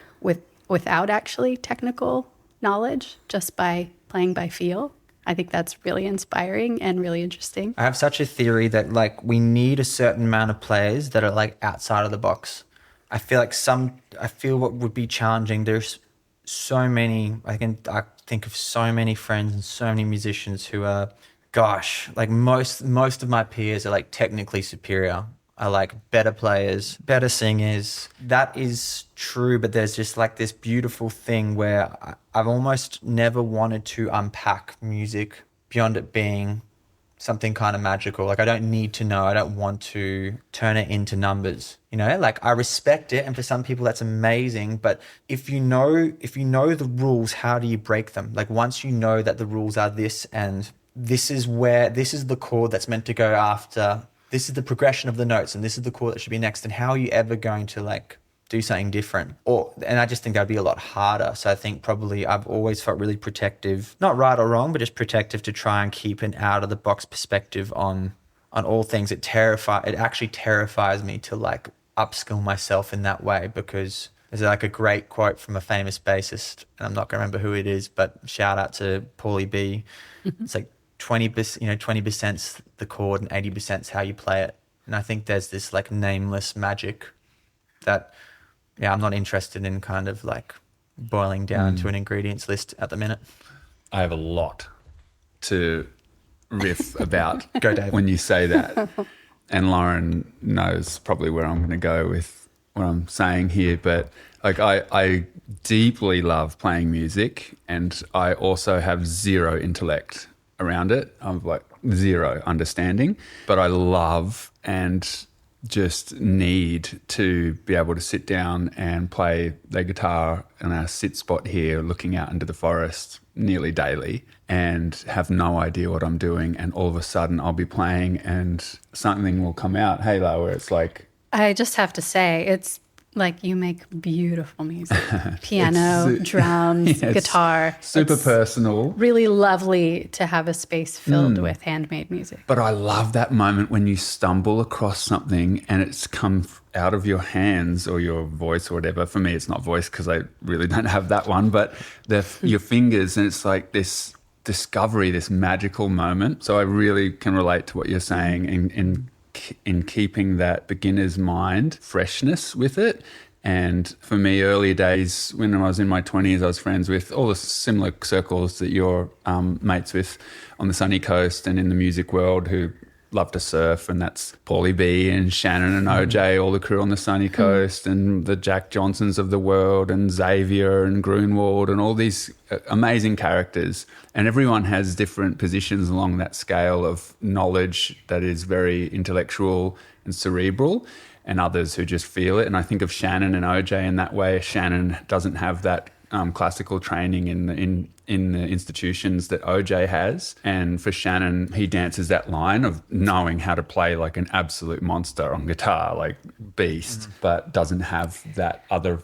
without actually technical knowledge, just by playing by feel. I think that's really inspiring and really interesting. I have such a theory that we need a certain amount of players that are outside of the box. I feel what would be challenging, there's so many, I think of so many friends and so many musicians who are, most of my peers are technically superior. Are better players, better singers. That is true, but there's just this beautiful thing where I've almost never wanted to unpack music beyond it being something kind of magical. I don't need to know. I don't want to turn it into numbers. I respect it, and for some people that's amazing. But if you know the rules, how do you break them? Once you know that the rules are this, and this is the chord that's meant to go after. This is the progression of the notes, and this is the chord that should be next. And how are you ever going to do something different? And I just think that'd be a lot harder. So I think probably I've always felt really protective, not right or wrong, but just protective to try and keep an out of the box perspective on all things. It actually terrifies me to upskill myself in that way, because there's a great quote from a famous bassist, and I'm not going to remember who it is, but shout out to Paulie B. It's 20%'s the chord and 80%'s how you play it. And I think there's this nameless magic that, I'm not interested in kind of boiling down to an ingredients list at the minute. I have a lot to riff about Go, Dave. when you say that. And Lauren knows probably where I'm going to go with what I'm saying here. But I deeply love playing music, and I also have zero intellect around it. I'm zero understanding, but I love and just need to be able to sit down and play the guitar in a sit spot here, looking out into the forest nearly daily, and have no idea what I'm doing. And all of a sudden I'll be playing and something will come out, Halo, where it's I just have to say, it's you make beautiful music. Piano, drums, guitar. Super personal. Really lovely to have a space filled with handmade music. But I love that moment when you stumble across something and it's come out of your hands or your voice or whatever. For me, it's not voice because I really don't have that one, but your fingers, and it's this discovery, this magical moment. So I really can relate to what you're saying in keeping that beginner's mind freshness with it. And for me, earlier days when I was in my 20s, I was friends with all the similar circles that you're mates with on the sunny coast and in the music world who love to surf, and that's Paulie B and Shannon and OJ, all the crew on the sunny coast, and the Jack Johnsons of the world, and Xavier and Grunwald, and all these amazing characters. And everyone has different positions along that scale of knowledge that is very intellectual and cerebral. and others who just feel it. And I think of Shannon and OJ in that way. Shannon doesn't have that classical training in the institutions that OJ has. And for Shannon, he dances that line of knowing how to play like an absolute monster on guitar, like beast, but doesn't have that other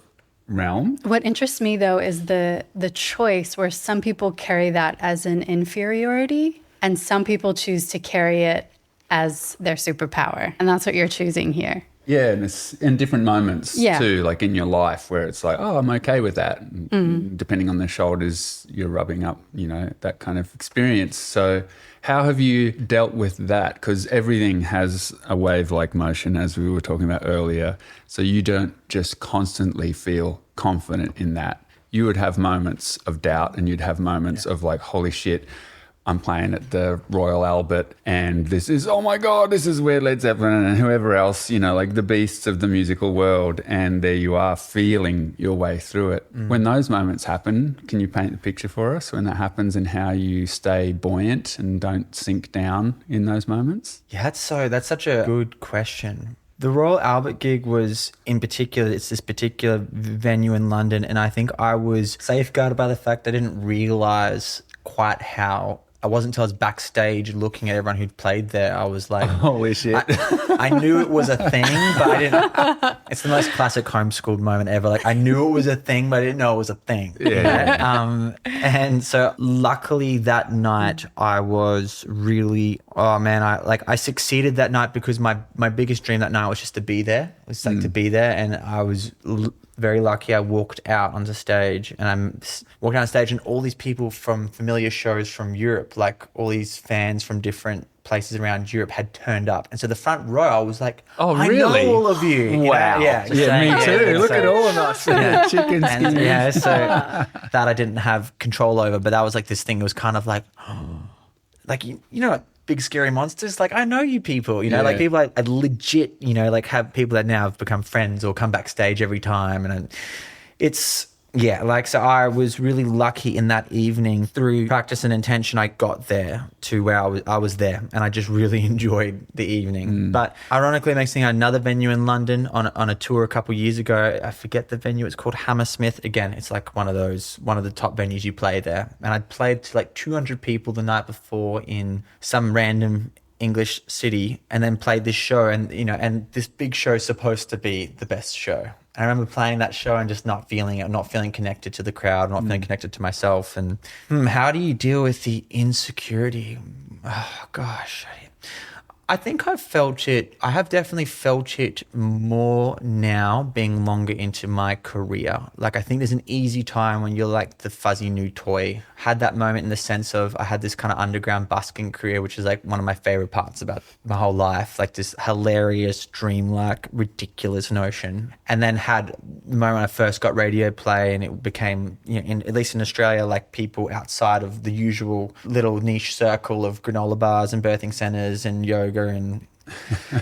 realm. What interests me, though, is the choice where some people carry that as an inferiority and some people choose to carry it as their superpower. And that's what you're choosing here. Yeah, and it's in different moments too, like in your life where it's like, oh, I'm okay with that. Depending on the shoulders you're rubbing up, you know, that kind of experience. So how have you dealt with that? Because everything has a wave-like motion, as we were talking about earlier. So you don't just constantly feel confident in that. You would have moments of doubt and you'd have moments of like, holy shit, I'm playing at the Royal Albert and this is, oh my God, this is where Led Zeppelin and whoever else, you know, like the beasts of the musical world. And there you are feeling your way through it. When those moments happen, can you paint the picture for us when that happens and how you stay buoyant and don't sink down in those moments? Yeah, that's such a good question. The Royal Albert gig was, in particular, it's this particular venue in London, and I think I was safeguarded by the fact I didn't realise quite how. I wasn't until I was backstage looking at everyone who'd played there, I was like, holy shit. I knew it was a thing, but I didn't. It's the most classic homeschooled moment ever. Like, I knew it was a thing, but I didn't know it was a thing. Yeah. And so luckily that night I was really, I succeeded that night because my biggest dream that night was just to be there. It was like to be there, and I was very lucky. I walked out onto stage, and I'm walking on stage, and all these people from familiar shows from Europe, like all these fans from different places around Europe, had turned up. And so the front row, I was like, oh, I really? know all of you. Wow. Yeah, me too. Look at all of us. Chicken and, skin. so that I didn't have control over, but that was like this thing. It was kind of like, like, you know, like big scary monsters. Like, I know you people, you know, like people I legit, you know, like have people that now have become friends or come backstage every time. And it's, so I was really lucky in that evening through practice and intention. I got there to where I was there, and I just really enjoyed the evening. But ironically, next thing, another venue in London on a tour a couple of years ago. I forget the venue. It's called Hammersmith. Again, it's like one of the top venues you play there. And I'd played to like 200 people the night before in some random English city, and then played this show, and you know, and this big show is supposed to be the best show. I remember playing that show and just not feeling it, not feeling connected to the crowd, not feeling connected to myself. And how do you deal with the insecurity? Oh, gosh. I think I've felt it. I have definitely felt it more now being longer into my career. Like, I think there's an easy time when you're like the fuzzy new toy. Had that moment in the sense of I had this kind of underground busking career, which is like one of my favorite parts about my whole life, like this hilarious, dreamlike, ridiculous notion. And then had the moment I first got radio play, and it became, you know, at least in Australia, like people outside of the usual little niche circle of granola bars and birthing centers and yoga, and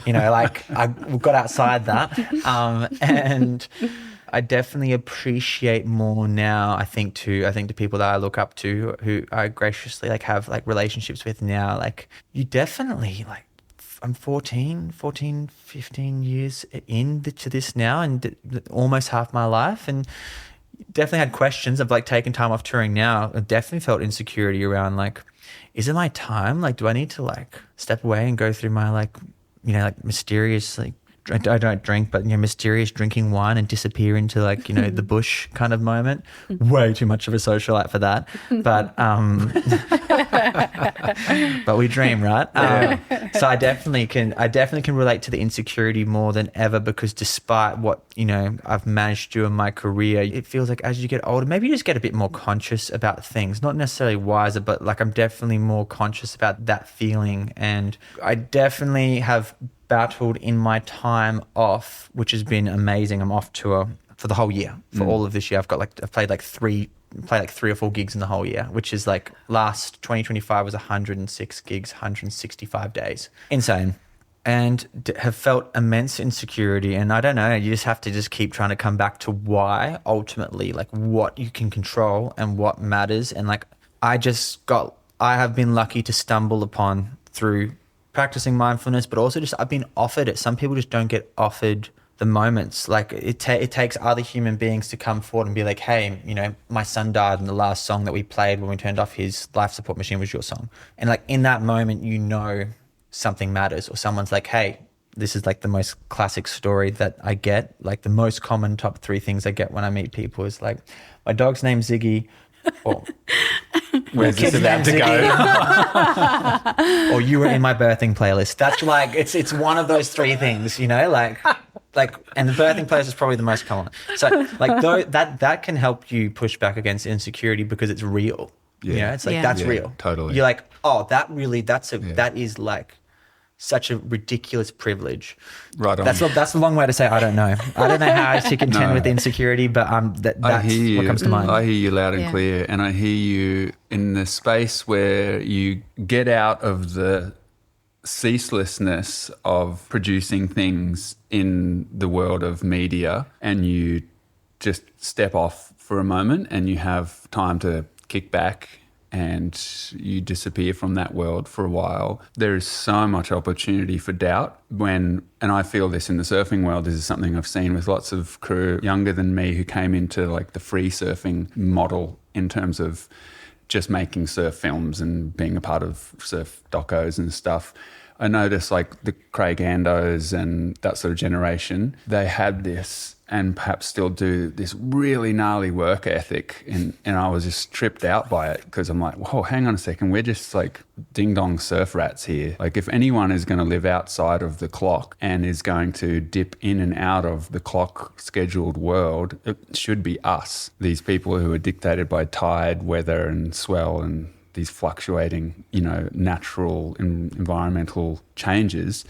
you know, like I got outside that, and I definitely appreciate more now. I think to people that I look up to, who I graciously like have like relationships with now. Like, you definitely, like, I'm 15 years into this now, and almost half my life, and definitely had questions of like taking time off touring now. I definitely felt insecurity around like, is it my time? Like, do I need to like step away and go through my like, you know, like mysterious, like, I don't drink, but, you know, mysterious drinking wine and disappear into like, you know, the bush kind of moment. Way too much of a socialite for that. But, but we dream, right? So I definitely can relate to the insecurity more than ever, because despite what, you know, I've managed to do in my career, it feels like as you get older, maybe you just get a bit more conscious about things, not necessarily wiser, but like I'm definitely more conscious about that feeling. And I definitely have battled in my time off, which has been amazing. I'm off tour for the whole year, for all of this year. I've played like three or four gigs in the whole year, which is like last 2025 was 106 gigs, 165 days. Insane. And have felt immense insecurity. And I don't know, you just have to just keep trying to come back to why ultimately, like what you can control and what matters. And like, I have been lucky to stumble upon through practicing mindfulness, but also just I've been offered it. Some people just don't get offered the moments. Like it takes other human beings to come forward and be like, hey, you know, my son died and the last song that we played when we turned off his life support machine was your song. And like in that moment, you know, something matters, or someone's like, hey, this is like the most classic story that I get. Like the most common top 3 things I get when I meet people is like, my dog's name's Ziggy, or where's this about to go? or you were in my birthing playlist. That's like, it's one of those 3 things, you know, like, and the birthing playlist is probably the most common. So like that can help you push back against insecurity because it's real. Yeah. You know, it's like, that's real. Totally. You're like, oh, that is like such a ridiculous privilege. Right on. That's a long way to say I don't know. I don't know how to contend with insecurity, but that's what comes to mind. I hear you loud and clear, and I hear you in the space where you get out of the ceaselessness of producing things in the world of media, and you just step off for a moment and you have time to kick back and you disappear from that world for a while. There is so much opportunity for doubt and I feel this in the surfing world. This is something I've seen with lots of crew younger than me who came into like the free surfing model in terms of just making surf films and being a part of surf docos and stuff. I noticed like the Craig Andos and that sort of generation, they had this and perhaps still do this really gnarly work ethic. And I was just tripped out by it because I'm like, whoa, hang on a second. We're just like ding-dong surf rats here. Like if anyone is going to live outside of the clock and is going to dip in and out of the clock scheduled world, it should be us, these people who are dictated by tide, weather and swell and these fluctuating, you know, natural and environmental changes.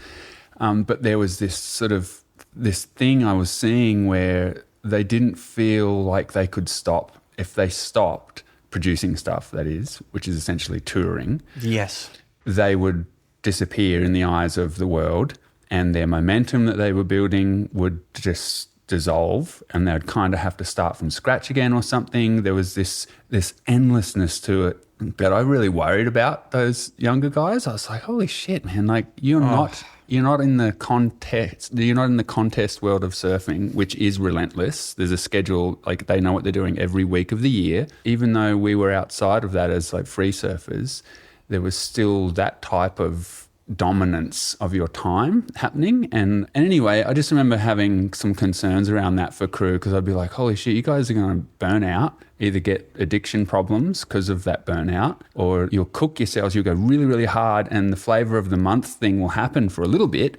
But there was this thing I was seeing where they didn't feel like they could stop. If they stopped producing stuff, that is, which is essentially touring, yes, they would disappear in the eyes of the world and their momentum that they were building would just dissolve and they would kind of have to start from scratch again or something. There was this endlessness to it that I really worried about those younger guys. I was like, holy shit, man, like you're not in the contest world of surfing, which is relentless. There's a schedule, like they know what they're doing every week of the year. Even though we were outside of that as like free surfers, there was still that type of dominance of your time happening. And anyway, I just remember having some concerns around that for crew because I'd be like, holy shit, you guys are going to burn out, either get addiction problems because of that burnout, or you'll cook yourselves, you'll go really, really hard and the flavor of the month thing will happen for a little bit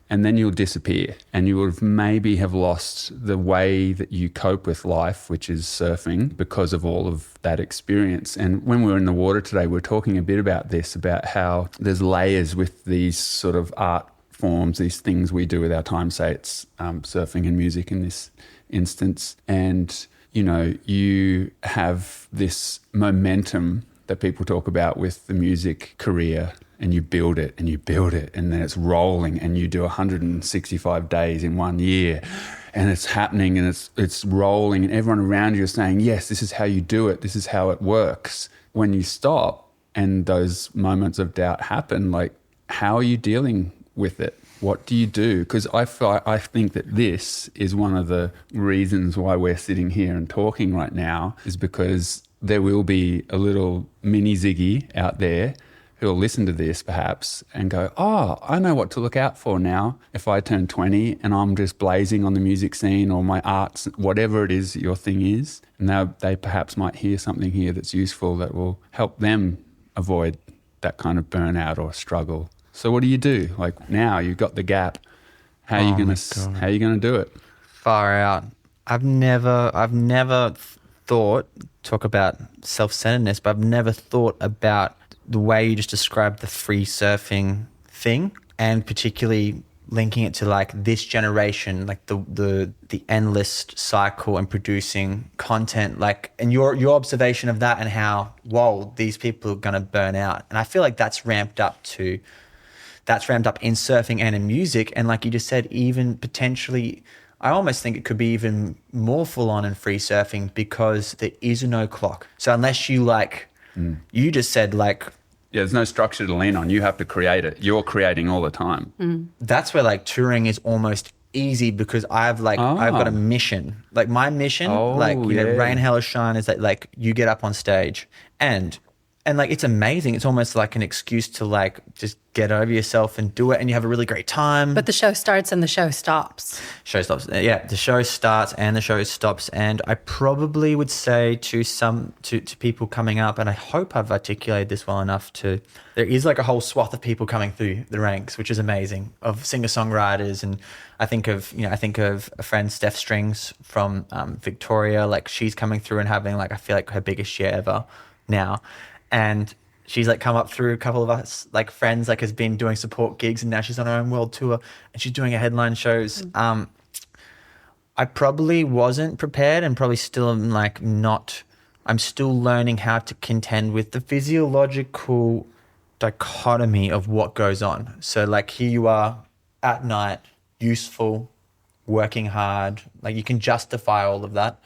and then you'll disappear and you would maybe have lost the way that you cope with life, which is surfing, because of all of that experience. And when we were in the water today, we were talking a bit about this, about how there's layers with these sort of art forms, these things we do with our time, say it's surfing and music in this instance. And, you know, you have this momentum that people talk about with the music career, and you build it and you build it and then it's rolling and you do 165 days in 1 year and it's happening and it's rolling and everyone around you is saying, yes, this is how you do it. This is how it works. When you stop and those moments of doubt happen, like how are you dealing with it? What do you do? Because I think that this is one of the reasons why we're sitting here and talking right now, is because there will be a little mini Ziggy out there who'll listen to this perhaps and go, oh, I know what to look out for now if I turn 20 and I'm just blazing on the music scene or my arts, whatever it is your thing is. And now they perhaps might hear something here that's useful that will help them avoid that kind of burnout or struggle. So what do you do? Like now you've got the gap. How are you going to do it? Far out. I've never thought, talk about self-centeredness, but I've never thought about the way you just described the free surfing thing, and particularly linking it to like this generation, like the endless cycle and producing content, like, and your observation of that and how, whoa, these people are going to burn out. And I feel like that's ramped up in surfing and in music. And like you just said, even potentially, I almost think it could be even more full on in free surfing because there is no clock. So unless you like, you just said like there's no structure to lean on. You have to create it. You're creating all the time. That's where like touring is almost easy because I've got a mission. Like my mission, rain, hail or shine, is that like you get up on stage and like it's amazing. It's almost like an excuse to like just get over yourself and do it, and you have a really great time. But the show starts and the show stops. Show stops. Yeah, the show starts and the show stops. And I probably would say to people coming up, and I hope I've articulated this well enough, there is like a whole swath of people coming through the ranks, which is amazing, of singer-songwriters. And I think of a friend, Steph Strings from Victoria. Like she's coming through and having like, I feel like her biggest year ever now. And she's like come up through a couple of us, like friends, like has been doing support gigs, and now she's on her own world tour and she's doing her headline shows. I probably wasn't prepared and probably still am like not, I'm still learning how to contend with the physiological dichotomy of what goes on. So like here you are at night, useful, working hard, like you can justify all of that.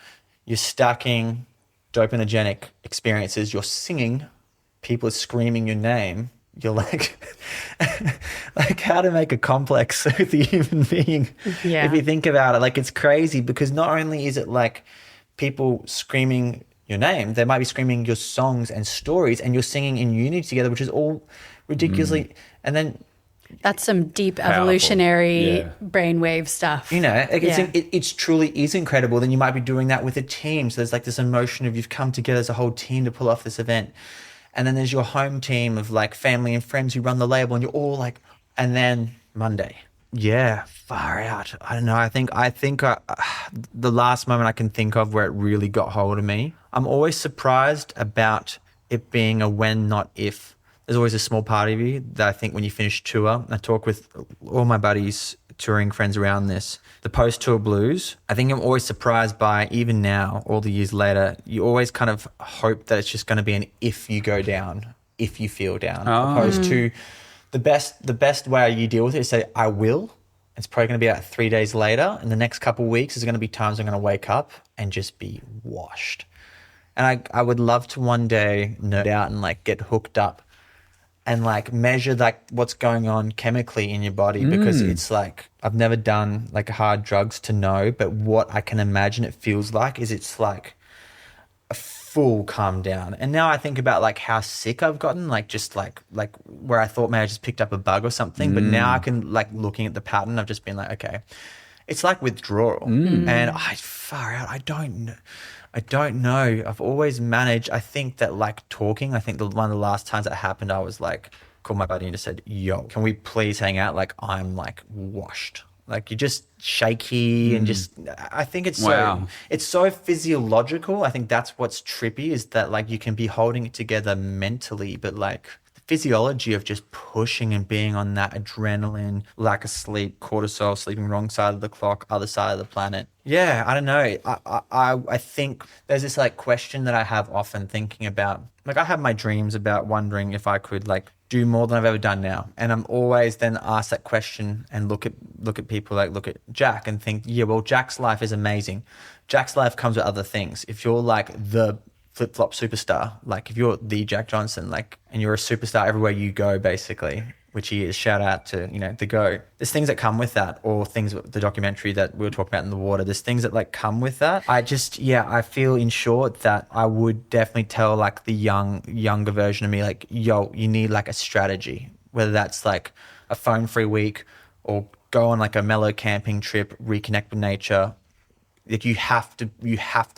You're stacking dopamigenic experiences, you're singing, people are screaming your name. You're like, like how to make a complex with a human being. Yeah. If you think about it, like it's crazy because not only is it like people screaming your name, they might be screaming your songs and stories, and you're singing in unity together, which is all ridiculously, and then that's some deep Powerful. Evolutionary brainwave stuff. You know, like it's truly is incredible. Then you might be doing that with a team. So there's like this emotion of you've come together as a whole team to pull off this event. And then there's your home team of like family and friends who run the label, and you're all like, and then Monday. Yeah, far out. I don't know. I think the last moment I can think of where it really got hold of me, I'm always surprised about it being a when, not if. There's always a small part of you that I think when you finish tour, I talk with all my buddies, touring friends around this, the post-tour blues. I think I'm always surprised by, even now, all the years later, you always kind of hope that it's just going to be an if you go down, if you feel down, opposed to the best way you deal with it is say, I will. It's probably going to be about 3 days later, and the next couple of weeks is going to be times I'm going to wake up and just be washed. And I would love to one day nerd out and like get hooked up and like measure like what's going on chemically in your body, because it's like, I've never done like hard drugs to know, but what I can imagine it feels like is it's like a full calm down. And now I think about like how sick I've gotten, like just like where I thought maybe I just picked up a bug or something, but now I can like looking at the pattern, I've just been like, okay, it's like withdrawal. And I don't know. I've always managed. I think that like talking, I think one of the last times that happened, I was like, called my buddy and just said, yo, can we please hang out? Like I'm like washed. Like you're just shaky and just, I think it's so physiological. I think that's what's trippy, is that like you can be holding it together mentally, but like the physiology of just pushing and being on that adrenaline, lack of sleep, cortisol, sleeping wrong side of the clock, other side of the planet. Yeah, I don't know. I think there's this like question that I have often thinking about, like I have my dreams about wondering if I could like do more than I've ever done now. And I'm always then asked that question and look at people like look at Jack and think, yeah, well, Jack's life is amazing. Jack's life comes with other things. If you're like the flip-flop superstar, like if you're the Jack Johnson, like, and you're a superstar everywhere you go, basically, which he is, shout out to, you know, the GO. There's things that come with that, or things, the documentary that we were talking about in the water, there's things that like come with that. I feel in short that I would definitely tell like the younger version of me, like, yo, you need like a strategy, whether that's like a phone-free week or go on like a mellow camping trip, reconnect with nature. Like you have to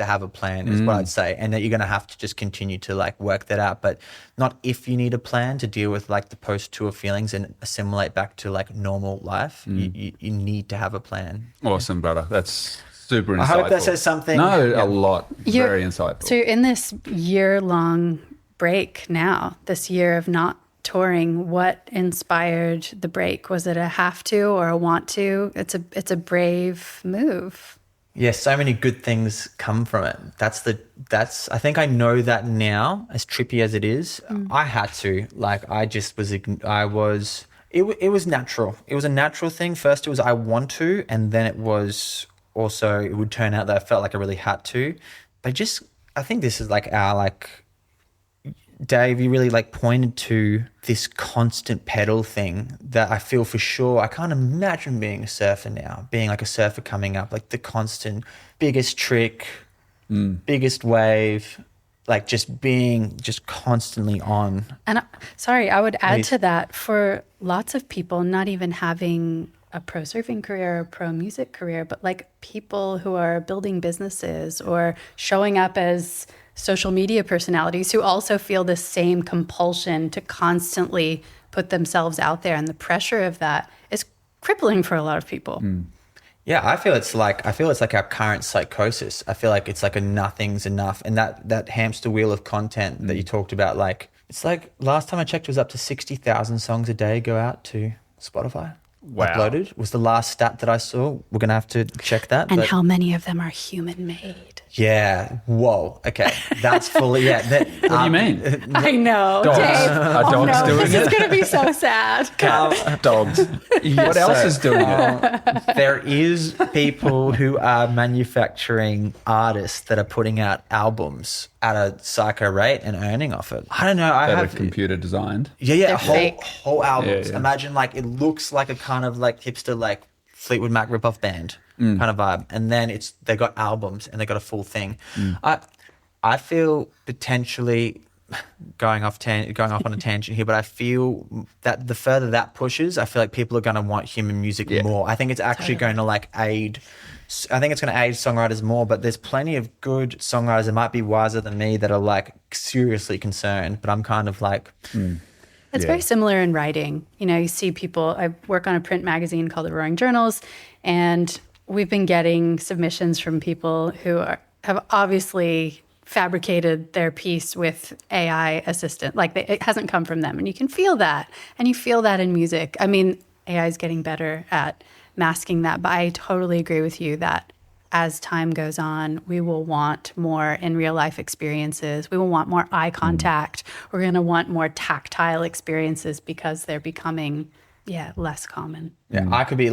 have a plan is what I'd say, and that you're going to have to just continue to like work that out, but not if you need a plan to deal with like the post-tour feelings and assimilate back to like normal life. You need to have a plan. Awesome, brother. That's super insightful. I hope that says something. No, a lot. Very insightful. So you're in this year-long break now, this year of not touring. What inspired the break? Was it a have to or a want to? It's a brave move. Yeah, so many good things come from it. I think I know that now, as trippy as it is. I had to, like, it was natural. It was a natural thing. First it was I want to, and then it was also, it would turn out that I felt like I really had to. But I think this is like our, like, Dave, you really like pointed to this constant pedal thing that I feel for sure. I can't imagine being a surfer now, being like a surfer coming up, like the constant biggest trick, biggest wave, like just being just constantly on. And I would add to that, for lots of people, not even having a pro surfing career or pro music career, but like people who are building businesses or showing up as social media personalities who also feel the same compulsion to constantly put themselves out there. And the pressure of that is crippling for a lot of people. Yeah, I feel it's like our current psychosis. I feel like it's like a nothing's enough. And that hamster wheel of content that you talked about, like, it's like last time I checked, it was up to 60,000 songs a day go out to Spotify. Wow. Uploaded was the last stat that I saw. We're going to have to check that. And how many of them are human made? Yeah. Whoa. Okay. That's fully, yeah. What do you mean? I know, Dogs. Dave. Are dogs doing this it? is going to be so sad. Dogs. What else is doing it? There is people who are manufacturing artists that are putting out albums at a psycho rate and earning off it. I don't know. That are computer designed. Yeah. They're fake. Whole albums. Yeah. Imagine like it looks like a kind of like hipster, like Fleetwood Mac ripoff band kind of vibe. And then they got albums and they got a full thing. I feel potentially going off on a tangent here, but I feel that the further that pushes, I feel like people are going to want human music more. I think it's actually going to like aid. I think it's going to aid songwriters more, but there's plenty of good songwriters that might be wiser than me that are like seriously concerned, but I'm kind of like... It's very similar in writing. You know, you see people, I work on a print magazine called The Roaring Journals, and we've been getting submissions from people who have obviously fabricated their piece with AI assistant. Like it hasn't come from them. And you can feel that. And you feel that in music. I mean, AI is getting better at masking that, but I totally agree with you that as time goes on, we will want more in real life experiences. We will want more eye contact. We're going to want more tactile experiences because they're becoming, less common. Yeah, I could be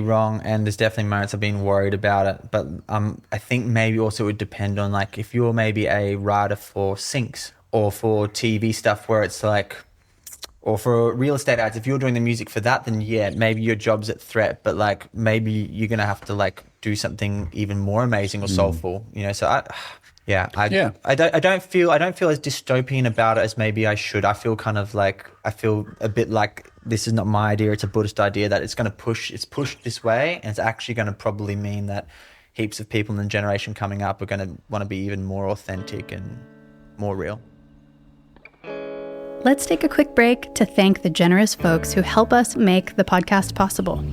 wrong, and there's definitely moments I've been worried about it. But I think maybe also it would depend on like if you're maybe a writer for syncs or for TV stuff where it's like, or for real estate ads, if you're doing the music for that, then maybe your job's at threat. But like maybe you're gonna have to like do something even more amazing or soulful, you know. So I don't feel as dystopian about it as maybe I should. I feel kind of like I feel a bit like this is not my idea; it's a Buddhist idea that it's pushed this way, and it's actually going to probably mean that heaps of people in the generation coming up are going to want to be even more authentic and more real. Let's take a quick break to thank the generous folks who help us make the podcast possible.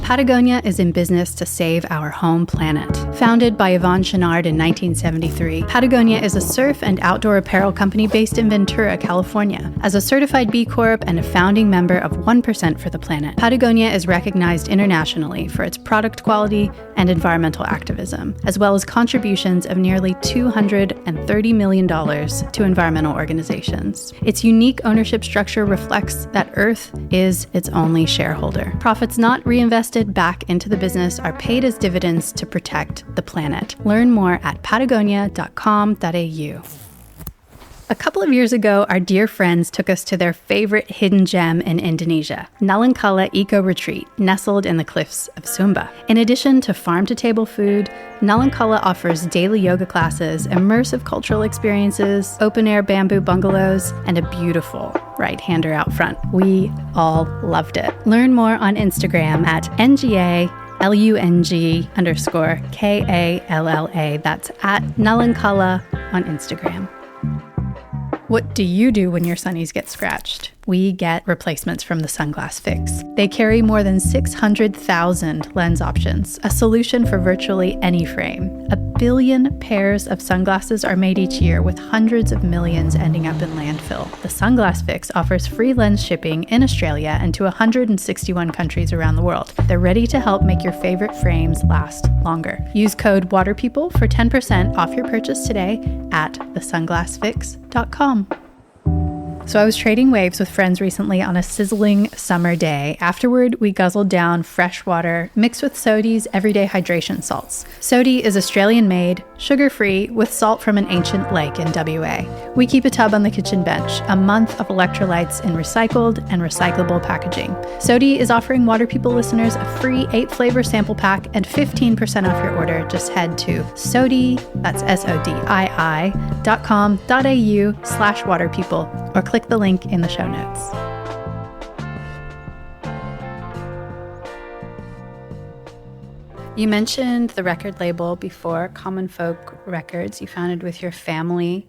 Patagonia is in business to save our home planet. Founded by Yvonne Chouinard in 1973, Patagonia is a surf and outdoor apparel company based in Ventura, California. As a certified B Corp and a founding member of 1% for the Planet, Patagonia is recognized internationally for its product quality and environmental activism, as well as contributions of nearly $230 million to environmental organizations. Its unique ownership structure reflects that Earth is its only shareholder. Profits not reinvested back into the business are paid as dividends to protect the planet. Learn more at patagonia.com.au. A couple of years ago, our dear friends took us to their favorite hidden gem in Indonesia, Nalangkala Eco Retreat, nestled in the cliffs of Sumba. In addition to farm-to-table food, Nalangkala offers daily yoga classes, immersive cultural experiences, open-air bamboo bungalows, and a beautiful right-hander out front. We all loved it. Learn more on Instagram at NGALUNG_KALLA. That's at Nalangkala on Instagram. What do you do when your sunnies get scratched? We get replacements from the Sunglass Fix. They carry more than 600,000 lens options, a solution for virtually any frame. 1 billion pairs of sunglasses are made each year, with hundreds of millions ending up in landfill. The Sunglass Fix offers free lens shipping in Australia and to 161 countries around the world. They're ready to help make your favorite frames last longer. Use code WATERPEOPLE for 10% off your purchase today at thesunglassfix.com. So So I was trading waves with friends recently on a sizzling summer day. Afterward, we guzzled down fresh water mixed with Sodi's everyday hydration salts. Sodi is Australian-made, sugar-free, with salt from an ancient lake in WA. We keep a tub on the kitchen bench, a month of electrolytes in recycled and recyclable packaging. Sodi is offering Water People listeners a free 8-flavor sample pack and 15% off your order. Just head to Sodi, that's sodii.com.au/waterpeople, or click the link in the show notes. You mentioned the record label before, Common Folk Records, you founded with your family.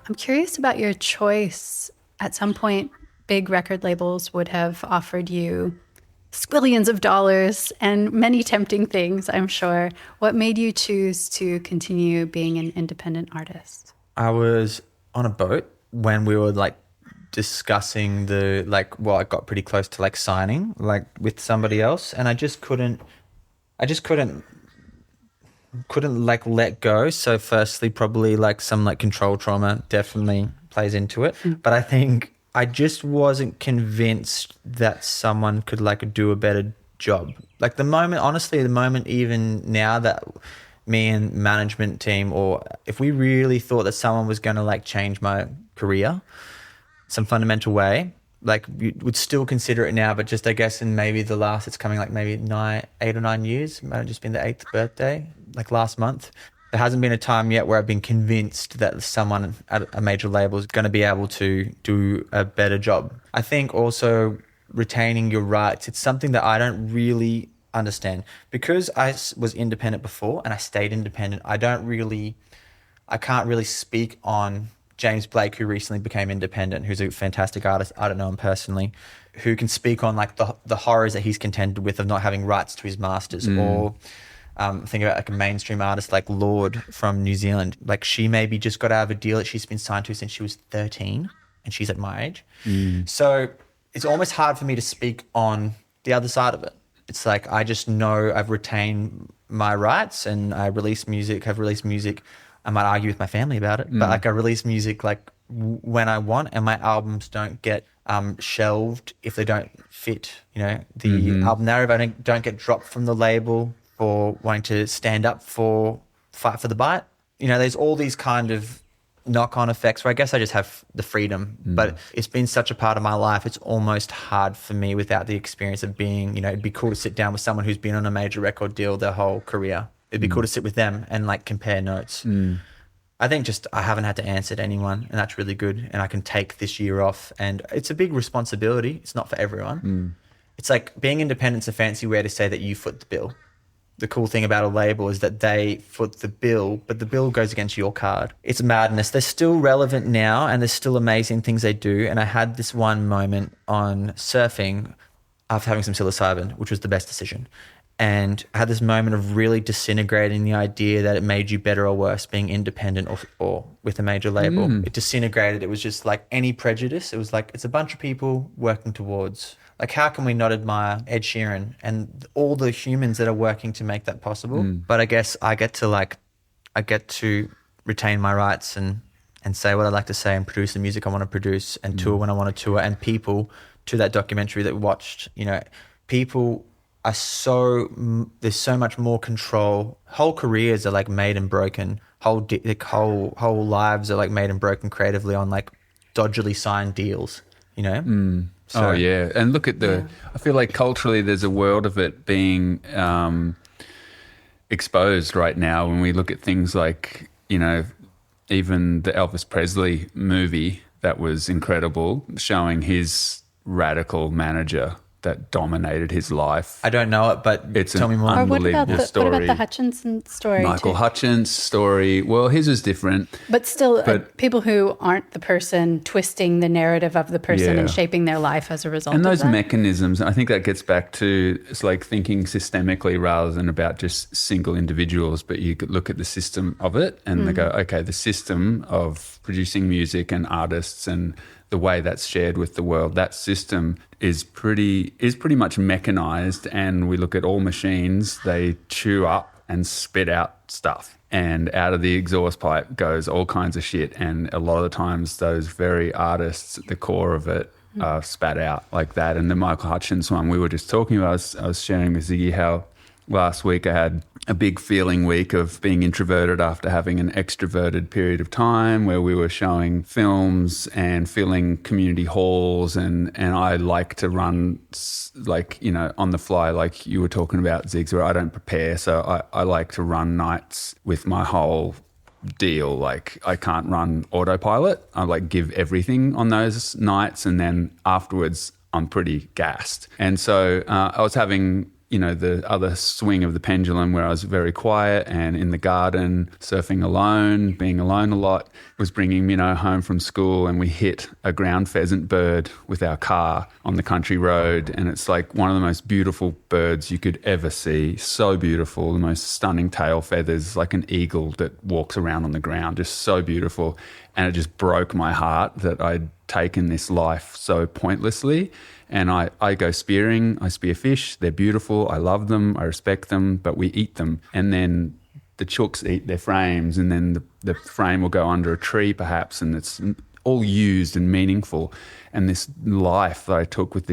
I'm curious about your choice. At some point, big record labels would have offered you squillions of dollars and many tempting things, I'm sure. What made you choose to continue being an independent artist? I was on a boat when we were discussing I got pretty close to signing with somebody else, and I just couldn't let go. So firstly, probably some control trauma definitely plays into it. But I think I just wasn't convinced that someone could do a better job. The moment even now that me and management team, or if we really thought that someone was going to change my career some fundamental way, we would still consider it now, but just I guess in maybe the last, it's coming maybe 8 or 9 years, might have just been the 8th birthday, last month. There hasn't been a time yet where I've been convinced that someone at a major label is going to be able to do a better job. I think also retaining your rights, it's something that I don't really understand. Because I was independent before and I stayed independent, I can't really speak on James Blake, who recently became independent, who's a fantastic artist. I don't know him personally, who can speak on the horrors that he's contended with of not having rights to his masters. Or think about a mainstream artist like Lorde from New Zealand. She maybe just got out of a deal that she's been signed to since she was 13, and she's at my age. So it's almost hard for me to speak on the other side of it. It's I just know I've retained my rights, and I have released music. I might argue with my family about it, but I release music when I want, and my albums don't get shelved if they don't fit, the album narrative. I don't get dropped from the label for wanting to stand up for fight for the bite. There's all these kind of knock-on effects where I guess I just have the freedom, but it's been such a part of my life. It's almost hard for me without the experience of being, it'd be cool to sit down with someone who's been on a major record deal their whole career. It'd be cool to sit with them and compare notes. I think just I haven't had to answer to anyone, and that's really good. And I can take this year off, and it's a big responsibility. It's not for everyone. It's being independent's a fancy way to say that you foot the bill. The cool thing about a label is that they foot the bill, but the bill goes against your card. It's madness. They're still relevant now, and there's still amazing things they do. And I had this one moment on surfing after having some psilocybin, which was the best decision. And I had this moment of really disintegrating the idea that it made you better or worse being independent or with a major label. It disintegrated. It was just any prejudice. It was it's a bunch of people working towards, how can we not admire Ed Sheeran and all the humans that are working to make that possible? But I guess I get to retain my rights and say what I like to say and produce the music I want to produce and tour when I want to tour. And people, to that documentary that we watched, people are there's so much more control. Whole careers are made and broken. Whole lives are made and broken creatively on dodgily signed deals, So, oh yeah, and look at I feel culturally there's a world of it being exposed right now when we look at things even the Elvis Presley movie that was incredible, showing his radical manager that dominated his life. I don't know it, but tell me more. Unbelievable story. What about the Hutchinson story? Michael Hutchins' story. Well, his is different. But still, people who aren't the person twisting the narrative of the person and shaping their life as a result and of those that. mechanisms, I think that gets back to, it's thinking systemically rather than about just single individuals, but you could look at the system of it and they go, okay, the system of producing music and artists and the way that's shared with the world, that system is pretty much mechanized, and we look at all machines, they chew up and spit out stuff. and out of the exhaust pipe goes all kinds of shit. And a lot of the times those very artists, the core of it, are spat out like that. And the Michael Hutchence one we were just talking about, I was sharing with Ziggy how last week I had a big feeling week of being introverted after having an extroverted period of time where we were showing films and filling community halls, and I like to run like, you know, on the fly, like you were talking about, Ziggs, where I don't prepare. So I like to run nights with my whole deal. Like I can't run autopilot. I like give everything on those nights, and then afterwards I'm pretty gassed. And so I was having, you know, the other swing of the pendulum where I was very quiet and in the garden, surfing alone, being alone a lot, was bringing Minnow home from school, and we hit a ground pheasant bird with our car on the country road. And it's like one of the most beautiful birds you could ever see. So beautiful, the most stunning tail feathers, like an eagle that walks around on the ground, just so beautiful. And it just broke my heart that I'd taken this life so pointlessly. And I go spearing, I spear fish, they're beautiful, I love them, I respect them, but we eat them. And then the chooks eat their frames, and then the frame will go under a tree perhaps, and it's all used and meaningful. And this life that I took with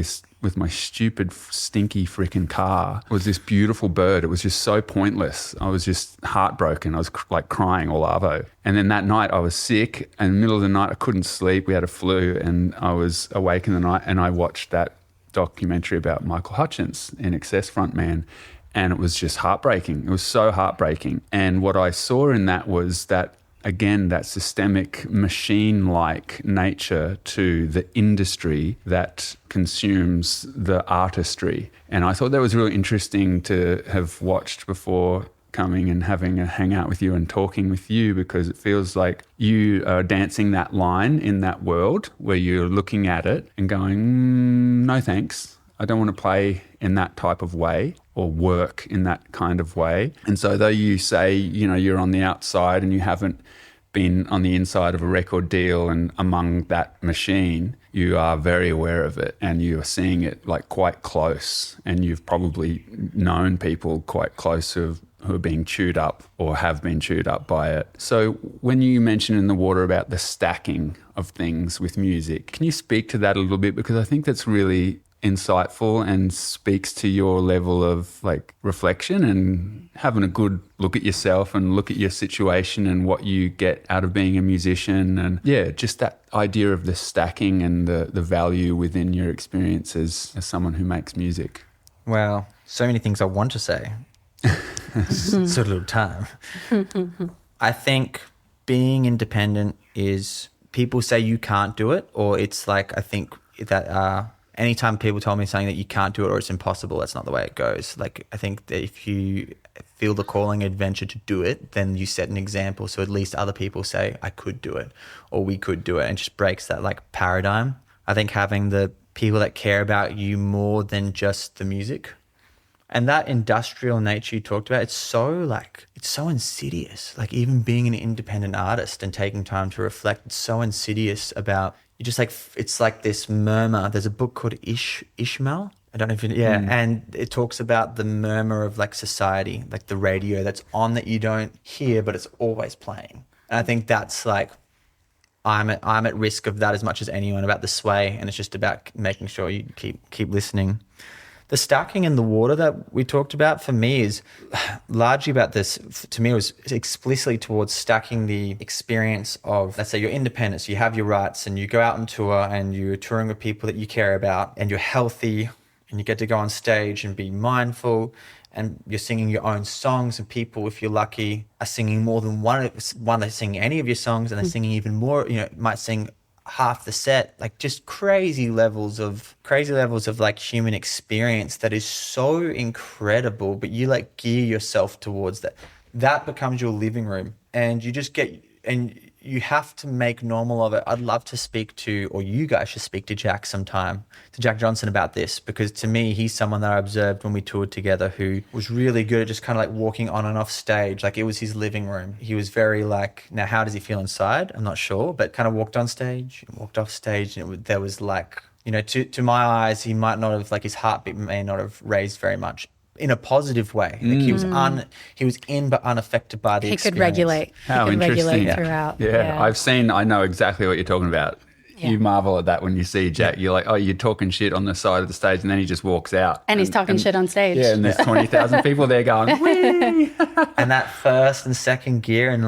my stupid, stinky freaking car was this beautiful bird. It was just so pointless. I was just heartbroken. I was like crying all arvo. And then that night I was sick, and in the middle of the night I couldn't sleep. We had a flu, and I was awake in the night, and I watched that documentary about Michael Hutchence, In Excess frontman, and it was just heartbreaking. It was so heartbreaking. And what I saw in that was that, again, that systemic machine-like nature to the industry that consumes the artistry. And I thought that was really interesting to have watched before coming and having a hangout with you and talking with you, because it feels like you are dancing that line in that world where you're looking at it and going, no thanks. I don't want to play in that type of way or work in that kind of way. And so though you say, you know, you're on the outside and you haven't been on the inside of a record deal and among that machine, you are very aware of it, and you are seeing it like quite close, and you've probably known people quite close who are being chewed up or have been chewed up by it. So when you mentioned in the water about the stacking of things with music, can you speak to that a little bit? Because I think that's really insightful and speaks to your level of like reflection and having a good look at yourself and look at your situation and what you get out of being a musician. And yeah, just that idea of the stacking and the value within your experiences as someone who makes music. Well, so many things I want to say. So little time. I think being independent is, people say you can't do it, or it's like, I think that anytime people tell me something that you can't do it or it's impossible, that's not the way it goes. Like, I think that if you feel the calling adventure to do it, then you set an example, so at least other people say, I could do it, or we could do it, and it just breaks that like paradigm. I think having the people that care about you more than just the music, and that industrial nature you talked about, it's so insidious. Like, even being an independent artist and taking time to reflect, it's so insidious about, you just like, it's like this murmur. There's a book called Ishmael. I don't know if and it talks about the murmur of like society, like the radio that's on that you don't hear, but it's always playing. And I think that's like, I'm at risk of that as much as anyone, about the sway, and it's just about making sure you keep listening. The stacking in the water that we talked about, for me, is largely about this. To me, it was explicitly towards stacking the experience of, let's say you're independent, so you have your rights and you go out on tour and you're touring with people that you care about and you're healthy and you get to go on stage and be mindful and you're singing your own songs, and people, if you're lucky, are singing more than one. They're singing any of your songs, and they're singing even more, might sing half the set, like just crazy levels of like human experience that is so incredible, but you like gear yourself towards that becomes your living room, and you just get, and you have to make normal of it. I'd love to speak to, or you guys should speak to Jack sometime, to Jack Johnson, about this, because to me, he's someone that I observed when we toured together who was really good at just kind of like walking on and off stage. Like, it was his living room. He was very like, now how does he feel inside? I'm not sure, but kind of walked on stage and walked off stage, and there was like, to my eyes, he might not have, like, his heartbeat may not have raised very much in a positive way. Like he was in but unaffected by the He experience. could regulate. How he could interesting. regulate throughout. Yeah, I know exactly what you're talking about. Yeah. You marvel at that when you see Jack. You're like, oh, you're talking shit on the side of the stage, and then he just walks out. And he's talking shit on stage. Yeah, and there's 20,000 people there going, whee! And that first and second gear and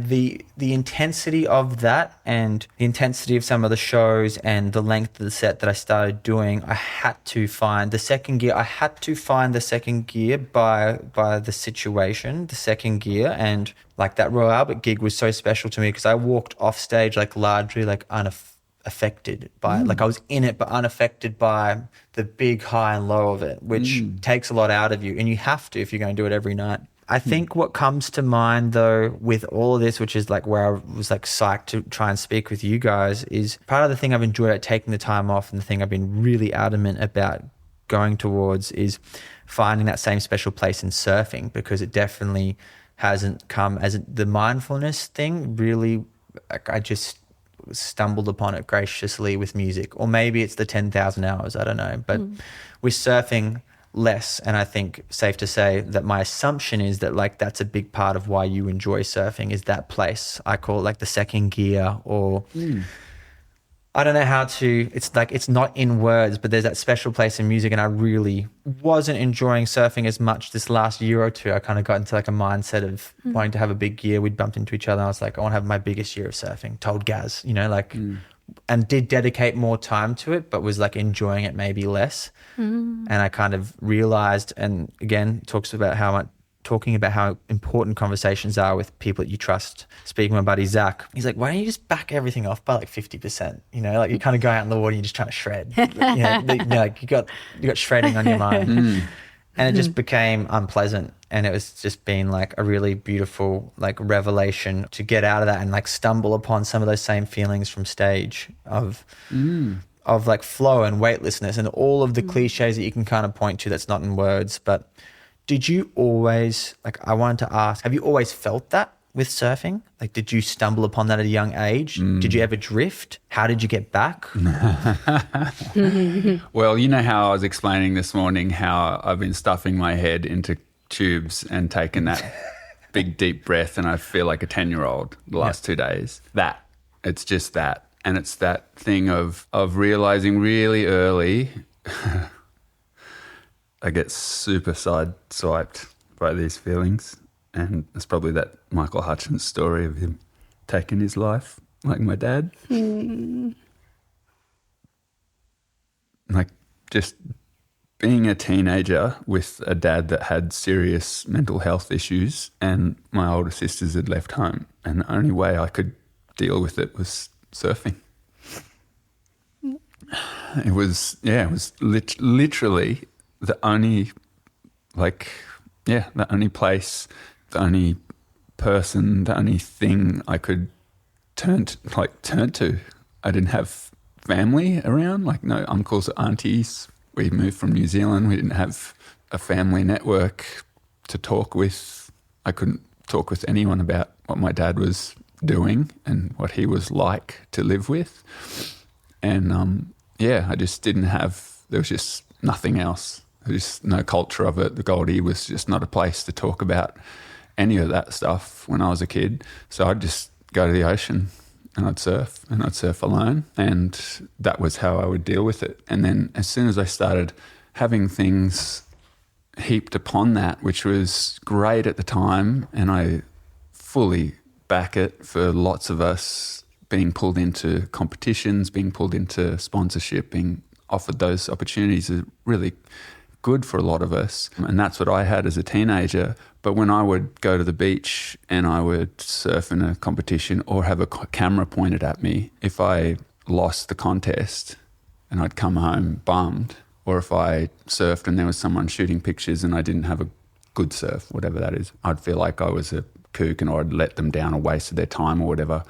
the intensity of that and the intensity of some of the shows and the length of the set that I started doing, I had to find the second gear. I had to find the second gear by the situation, the second gear. And like that Royal Albert gig was so special to me because I walked off stage like largely like unaffected by it. Like I was in it but unaffected by the big high and low of it, which takes a lot out of you. And you have to if you're going to do it every night. I think what comes to mind though with all of this, which is like where I was like psyched to try and speak with you guys, is part of the thing I've enjoyed at taking the time off and the thing I've been really adamant about going towards is finding that same special place in surfing, because it definitely hasn't come as the mindfulness thing really, like I just stumbled upon it graciously with music, or maybe it's the 10,000 hours, I don't know, but with surfing less. And I think safe to say that my assumption is that like that's a big part of why you enjoy surfing is that place. I call it like the second gear, or I don't know how to, it's like it's not in words, but there's that special place in music. And I really wasn't enjoying surfing as much this last year or two. I kind of got into like a mindset of wanting to have a big year. We'd bumped into each other and I was like, I want to have my biggest year of surfing. Told Gaz, you know, like and did dedicate more time to it, but was like enjoying it maybe less. And I kind of realized, and again, talking about how important conversations are with people that you trust. Speaking with my buddy Zach, he's like, why don't you just back everything off by like 50%? You know, like you kind of go out in the water and you're just trying to shred. Like you got shredding on your mind. And it just became unpleasant. And it was just been like a really beautiful like revelation to get out of that and like stumble upon some of those same feelings from stage of like flow and weightlessness and all of the cliches that you can kind of point to that's not in words. But did you always, like I wanted to ask, have you always felt that with surfing? Like did you stumble upon that at a young age? Did you ever drift? How did you get back? Well, you know how I was explaining this morning how I've been stuffing my head into tubes and taking that big deep breath and I feel like a 10-year-old the last 2 days. It's just that. And it's that thing of realizing really early I get super sideswiped by these feelings. And it's probably that Michael Hutchins story of him taking his life, like my dad. Like just being a teenager with a dad that had serious mental health issues and my older sisters had left home. And the only way I could deal with it was surfing. It was literally the only, the only place, the only person, the only thing I could turn to. I didn't have family around, like no uncles or aunties. We moved from New Zealand. We didn't have a family network to talk with. I couldn't talk with anyone about what my dad was doing and what he was like to live with. And I just didn't have, there was just nothing else. There was just no culture of it. The Goldie was just not a place to talk about any of that stuff when I was a kid. So I'd just go to the ocean and I'd surf alone. And that was how I would deal with it. And then as soon as I started having things heaped upon that, which was great at the time, and I fully back it for lots of us being pulled into competitions, being pulled into sponsorship, being offered those opportunities is really good for a lot of us. And that's what I had as a teenager. But when I would go to the beach and I would surf in a competition or have a camera pointed at me, if I lost the contest and I'd come home bummed, or if I surfed and there was someone shooting pictures and I didn't have a good surf, whatever that is, I'd feel like I was a kook and I'd let them down or wasted their time or whatever.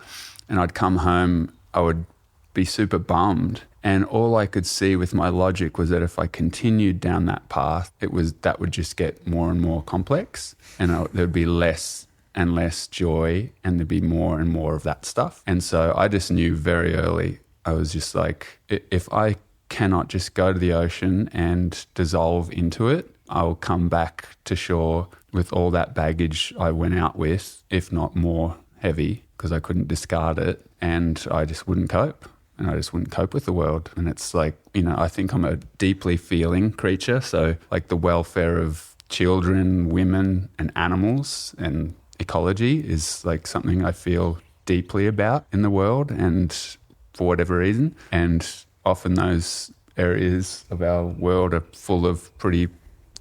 And I'd come home, I would be super bummed. And all I could see with my logic was that if I continued down that path, that would just get more and more complex, and there'd be less and less joy, and there'd be more and more of that stuff. And so I just knew very early, I was just like, if I cannot just go to the ocean and dissolve into it I'll come back to shore with all that baggage I went out with, if not more heavy, because I couldn't discard it, and I just wouldn't cope. And I just wouldn't cope with the world. And it's like, I think I'm a deeply feeling creature. So like the welfare of children, women and animals and ecology is like something I feel deeply about in the world, and for whatever reason. And often those areas of our world are full of pretty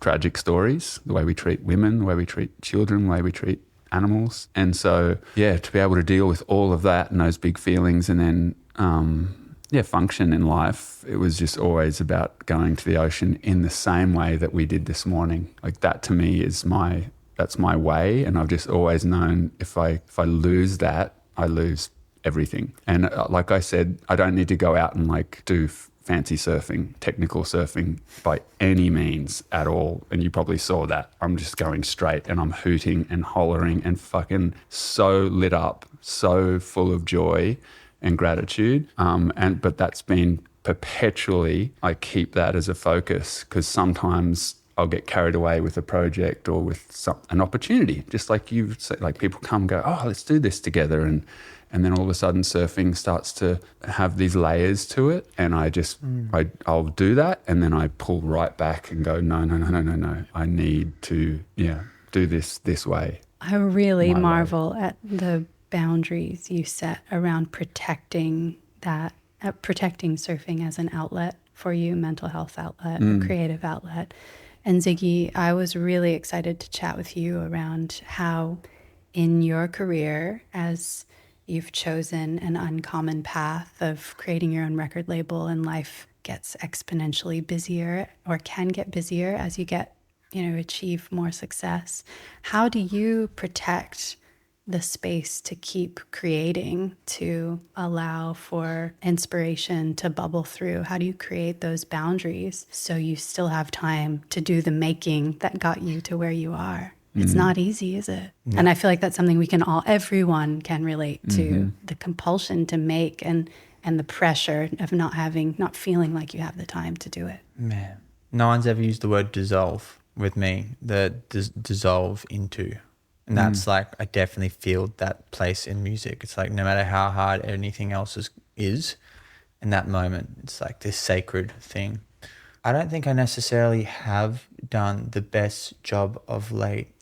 tragic stories, the way we treat women, the way we treat children, the way we treat animals. And so, to be able to deal with all of that and those big feelings and then function in life, it was just always about going to the ocean in the same way that we did this morning. Like that to me is that's my way, and I've just always known if I lose that, I lose everything. And like I said, I don't need to go out and like do fancy surfing, technical surfing by any means at all. And you probably saw that. I'm just going straight and I'm hooting and hollering and fucking so lit up, so full of joy and gratitude. But that's been perpetually, I keep that as a focus, because sometimes I'll get carried away with a project or with an opportunity. Just like you say, like people come and go, oh, let's do this together. And then all of a sudden surfing starts to have these layers to it. And I'll do that. And then I pull right back and go, no. I need to, do this way. I really marvel at the boundaries you set around protecting surfing as an outlet for you, mental health outlet, creative outlet. And Ziggy, I was really excited to chat with you around how in your career, as you've chosen an uncommon path of creating your own record label, and life gets exponentially busier or can get busier as you achieve more success. How do you protect the space to keep creating, to allow for inspiration to bubble through? How do you create those boundaries so you still have time to do the making that got you to where you are? It's not easy, is it? No. And I feel like that's something everyone can relate to, the compulsion to make and the pressure of not feeling like you have the time to do it. Man, no one's ever used the word dissolve with me, dissolve into. And that's like, I definitely feel that place in music. It's like no matter how hard anything else is in that moment, it's like this sacred thing. I don't think I necessarily have done the best job of late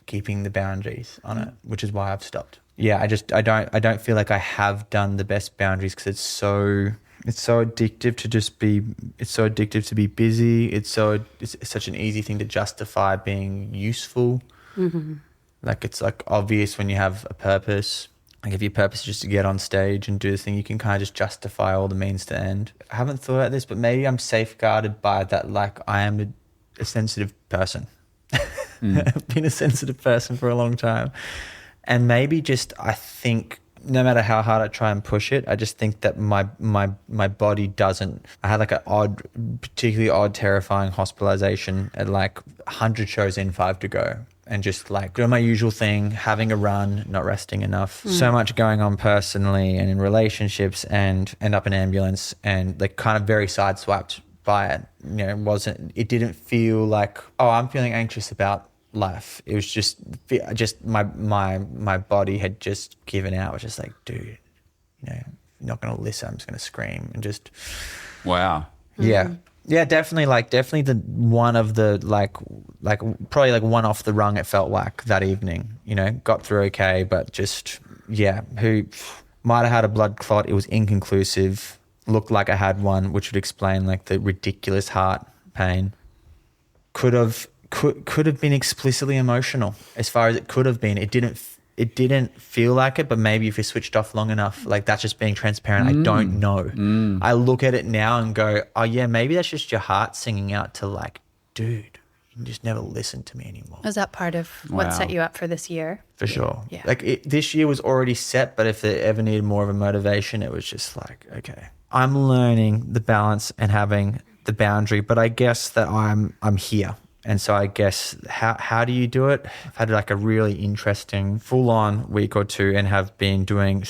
keeping the boundaries on it, which is why I've stopped. Yeah, I don't feel like I have done the best boundaries, because it's so addictive to be busy. It's such an easy thing to justify being useful. Mm-hmm. Like it's like obvious when you have a purpose. Like if your purpose is just to get on stage and do the thing, you can kind of just justify all the means to end. I haven't thought about this, but maybe I'm safeguarded by that. Like I am a sensitive person. I've been a sensitive person for a long time. And maybe just, I think no matter how hard I try and push it, I just think that my body doesn't. I had like particularly odd, terrifying hospitalization at like 100 shows in, 5 to go. And just like doing my usual thing, having a run, not resting enough. So much going on personally and in relationships, and end up in ambulance and like kind of very sideswiped by it. It didn't feel like, oh, I'm feeling anxious about life. It was just my body had just given out. It was just like, dude, you're not going to listen. I'm just going to scream and just. Wow. Yeah. Yeah, definitely the one of the probably like one off the rung it felt like that evening, got through okay, but just, who might have had a blood clot. It was inconclusive, looked like I had one, which would explain like the ridiculous heart pain. Could have been explicitly emotional as far as it could have been. It didn't feel like it, but maybe if you switched off long enough, like that's just being transparent. I don't know. I look at it now and go, oh yeah, maybe that's just your heart singing out to like, dude, you just never listen to me anymore. Was that part of what set you up for this year? For sure. Yeah. Like this year was already set, but if it ever needed more of a motivation, it was just like, okay, I'm learning the balance and having the boundary, but I guess that I'm here. And so I guess how do you do it? I've had like a really interesting full-on week or two and have been doing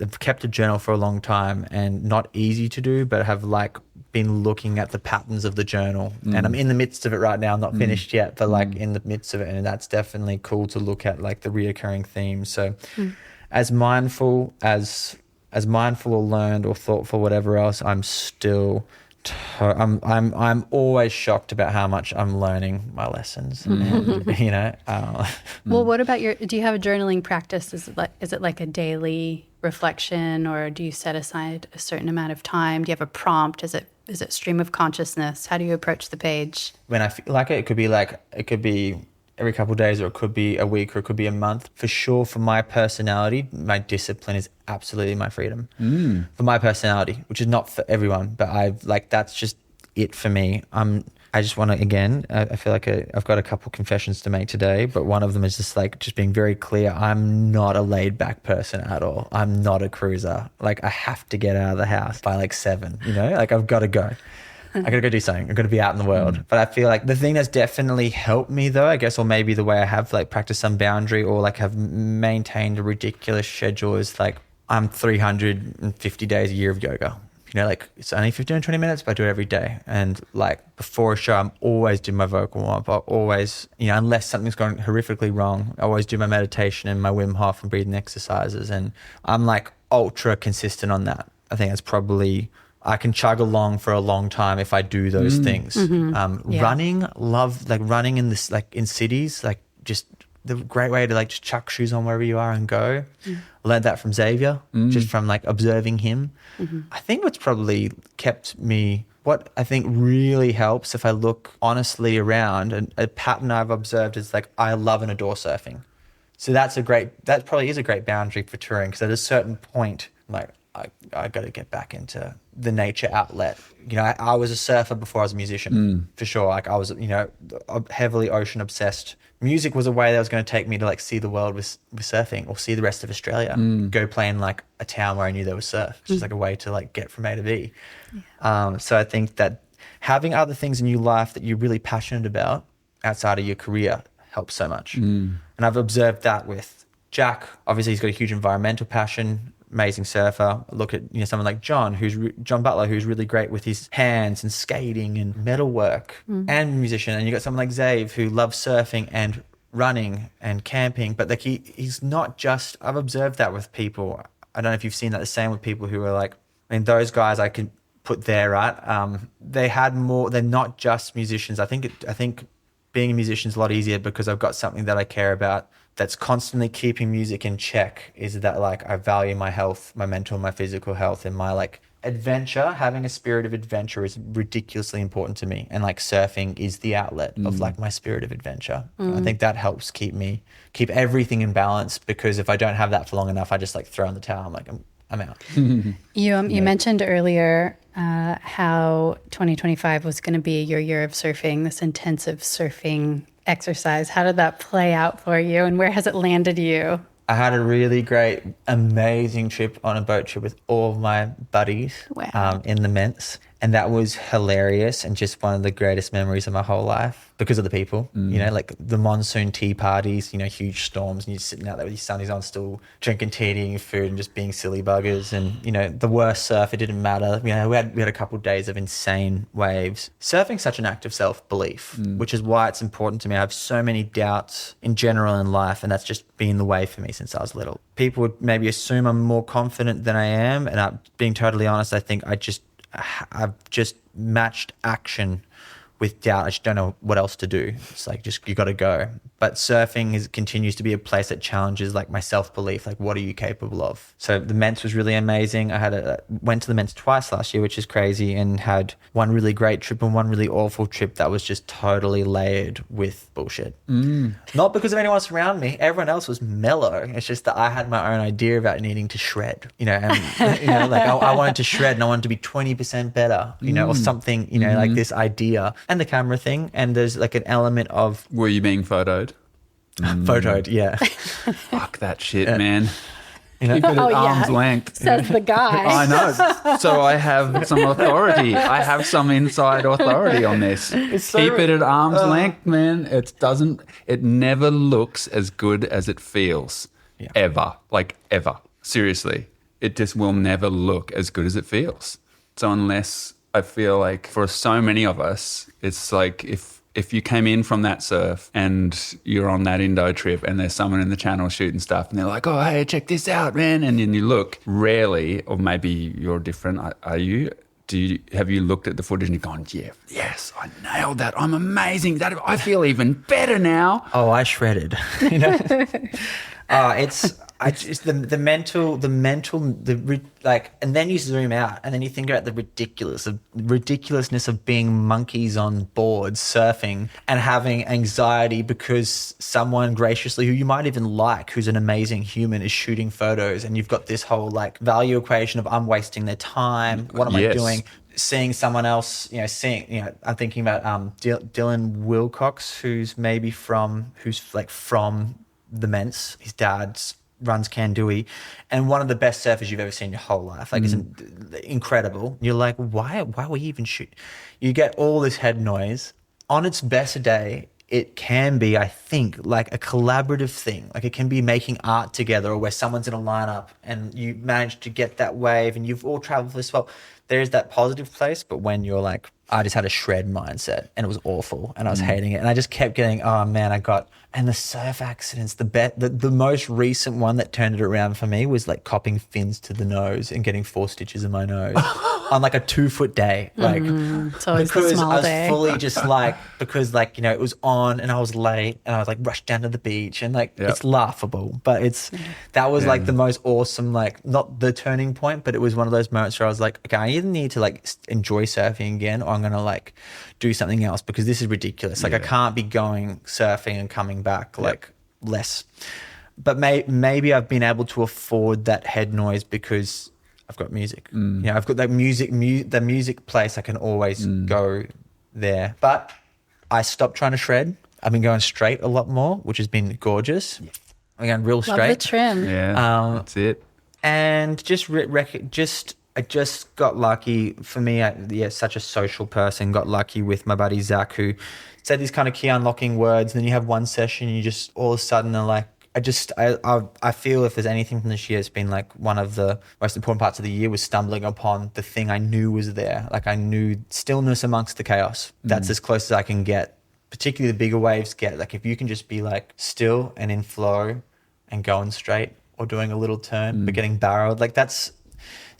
I've kept a journal for a long time, and not easy to do, but have like been looking at the patterns of the journal, and I'm in the midst of it right now. I'm not finished yet, but like in the midst of it, and that's definitely cool to look at like the reoccurring themes. So as mindful or learned or thoughtful, whatever else, I'm still I'm always shocked about how much I'm learning my lessons. And, you know. Well, what about do you have a journaling practice? Is it like a daily reflection, or do you set aside a certain amount of time? Do you have a prompt? Is it stream of consciousness? How do you approach the page? When I feel like it could be every couple of days, or it could be a week, or it could be a month. For sure, for my personality, my discipline is absolutely my freedom. For my personality, which is not for everyone, but that's just it for me. I just want to, again, I feel like I've got a couple confessions to make today, but one of them is just being very clear. I'm not a laid back person at all. I'm not a cruiser. Like, I have to get out of the house by like 7, you know, like I've got to go. I got to go do something. I've got to be out in the world. But I feel like the thing that's definitely helped me though, I guess, or maybe the way I have like practiced some boundary or like have maintained a ridiculous schedule is like I'm 350 days a year of yoga. You know, like it's only 15 or 20 minutes, but I do it every day. And like before a show, I'm always doing my vocal warm-up. I always, you know, unless something's going horrifically wrong, I always do my meditation and my Wim Hof and breathing exercises. And I'm like ultra consistent on that. I think that's probably... I can chug along for a long time if I do those things. Running, love like running in this, like in cities, like just the great way to like just chuck shoes on wherever you are and go. Learned that from Xavier, just from like observing him. I think what's probably kept me, what I think really helps if I look honestly around, and a pattern I've observed is like I love and adore surfing. So that probably is a great boundary for touring, because at a certain point, like I got to get back into the nature outlet. You know, I was a surfer before I was a musician, for sure. Like I was, you know, heavily ocean obsessed. Music was a way that was going to take me to like see the world with surfing, or see the rest of Australia. Go play in like a town where I knew there was surf, which is like a way to like get from A to B. So I think that having other things in your life that you're really passionate about outside of your career helps so much. And I've observed that with Jack. Obviously he's got a huge environmental passion, amazing surfer. Look at, you know, someone like John Butler, who's really great with his hands and skating and metalwork, and musician. And you got someone like Zave, who loves surfing and running and camping. But like he's not just, I've observed that with people. I don't know if you've seen that the same with people who are like, I mean, those guys I could put there, right? They had more, they're not just musicians. I think being a musician is a lot easier because I've got something that I care about that's constantly keeping music in check, is that like I value my health, my mental, my physical health, and my like adventure. Having a spirit of adventure is ridiculously important to me, and like surfing is the outlet of like my spirit of adventure. I think that helps keep everything in balance, because if I don't have that for long enough, I just like throw in the towel. I'm like, I'm out. You mentioned earlier how 2025 was going to be your year of surfing, this intensive surfing exercise. How did that play out for you, and where has it landed you? I had a really great, amazing trip on a boat trip with all of my buddies. Wow. In the Ments. And that was hilarious and just one of the greatest memories of my whole life because of the people, you know, like the monsoon tea parties, you know, huge storms, and you're sitting out there with your sunnies on, still drinking tea, eating food and just being silly buggers. And, you know, the worst surf, it didn't matter. You know, we had a couple of days of insane waves. Surfing's such an act of self-belief, which is why it's important to me. I have so many doubts in general in life, and that's just been the way for me since I was little. People would maybe assume I'm more confident than I am. And being totally honest, I think I've just matched action with doubt. I just don't know what else to do. It's like, you got to go. But surfing continues to be a place that challenges like my self-belief. Like, what are you capable of? So the Ments was really amazing. I went to the Ments twice last year, which is crazy, and had one really great trip and one really awful trip that was just totally layered with bullshit. Not because of anyone else around me. Everyone else was mellow. It's just that I had my own idea about needing to shred, you know, and, you know, like I wanted to shred and I wanted to be 20% better, you know, or something, you know, like this idea, and the camera thing. And there's like an element of... Were you being photoed? Photoed, yeah. Fuck that shit, man. You know? Keep it at arm's length. Says the guy. I know. So I have some authority. I have some inside authority on this. Keep it at arm's length, man. It never looks as good as it feels. Ever. Like, ever. Seriously. it just will never look as good as it feels. So unless, I feel like for so many of us, it's like if you came in from that surf and you're on that Indo trip and there's someone in the channel shooting stuff and they're like, oh, hey, check this out, man. And then you look, rarely, or maybe you're different, are you? Have you looked at the footage and you've gone, yeah, yes, I nailed that. I'm amazing. I feel even better now. Oh, I shredded. You know, it's the mental, and then you zoom out and then you think about the ridiculousness of being monkeys on boards surfing and having anxiety because someone graciously, who you might even like, who's an amazing human, is shooting photos, and you've got this whole like value equation of I'm wasting their time. What am I doing? Seeing someone else, I'm thinking about Dylan Wilcox, who's from the Ments. His dad's runs Kandui, and one of the best surfers you've ever seen in your whole life. Like, isn't incredible. You're like, why we even shoot? You get all this head noise. On its best day, it can be, I think, like a collaborative thing. Like, it can be making art together, or where someone's in a lineup and you manage to get that wave and you've all traveled this well. There's that positive place, but when you're like, I just had a shred mindset and it was awful and I was hating it. And I just kept getting, oh man, and the surf accidents, the most recent one that turned it around for me was like copping fins to the nose and getting 4 stitches in my nose on like a 2-foot day. Like, it's always because the small I was day. fully just like, because like, it was on and I was late and I was like rushed down to the beach and like, it's laughable, but that was like the most awesome, like not the turning point, but it was one of those moments where I was like, okay, I either need to like enjoy surfing again, or I'm going to like do something else, because this is ridiculous. Like I can't be going surfing and coming back like less. But maybe I've been able to afford that head noise because I've got music. I've got that the music place. I can always go there. But I stopped trying to shred. I've been going straight a lot more, which has been gorgeous. I'm going real straight. Love the trim. Yeah, that's it. And I just got lucky. For me, such a social person, got lucky with my buddy Zach, who said these kind of key unlocking words, and then you have one session, you just all of a sudden are like, I feel if there's anything from this year, it's been like one of the most important parts of the year was stumbling upon the thing I knew was there. Like I knew stillness amongst the chaos. That's as close as I can get, particularly the bigger waves get. Like if you can just be like still and in flow and going straight, or doing a little turn but getting barreled, like that's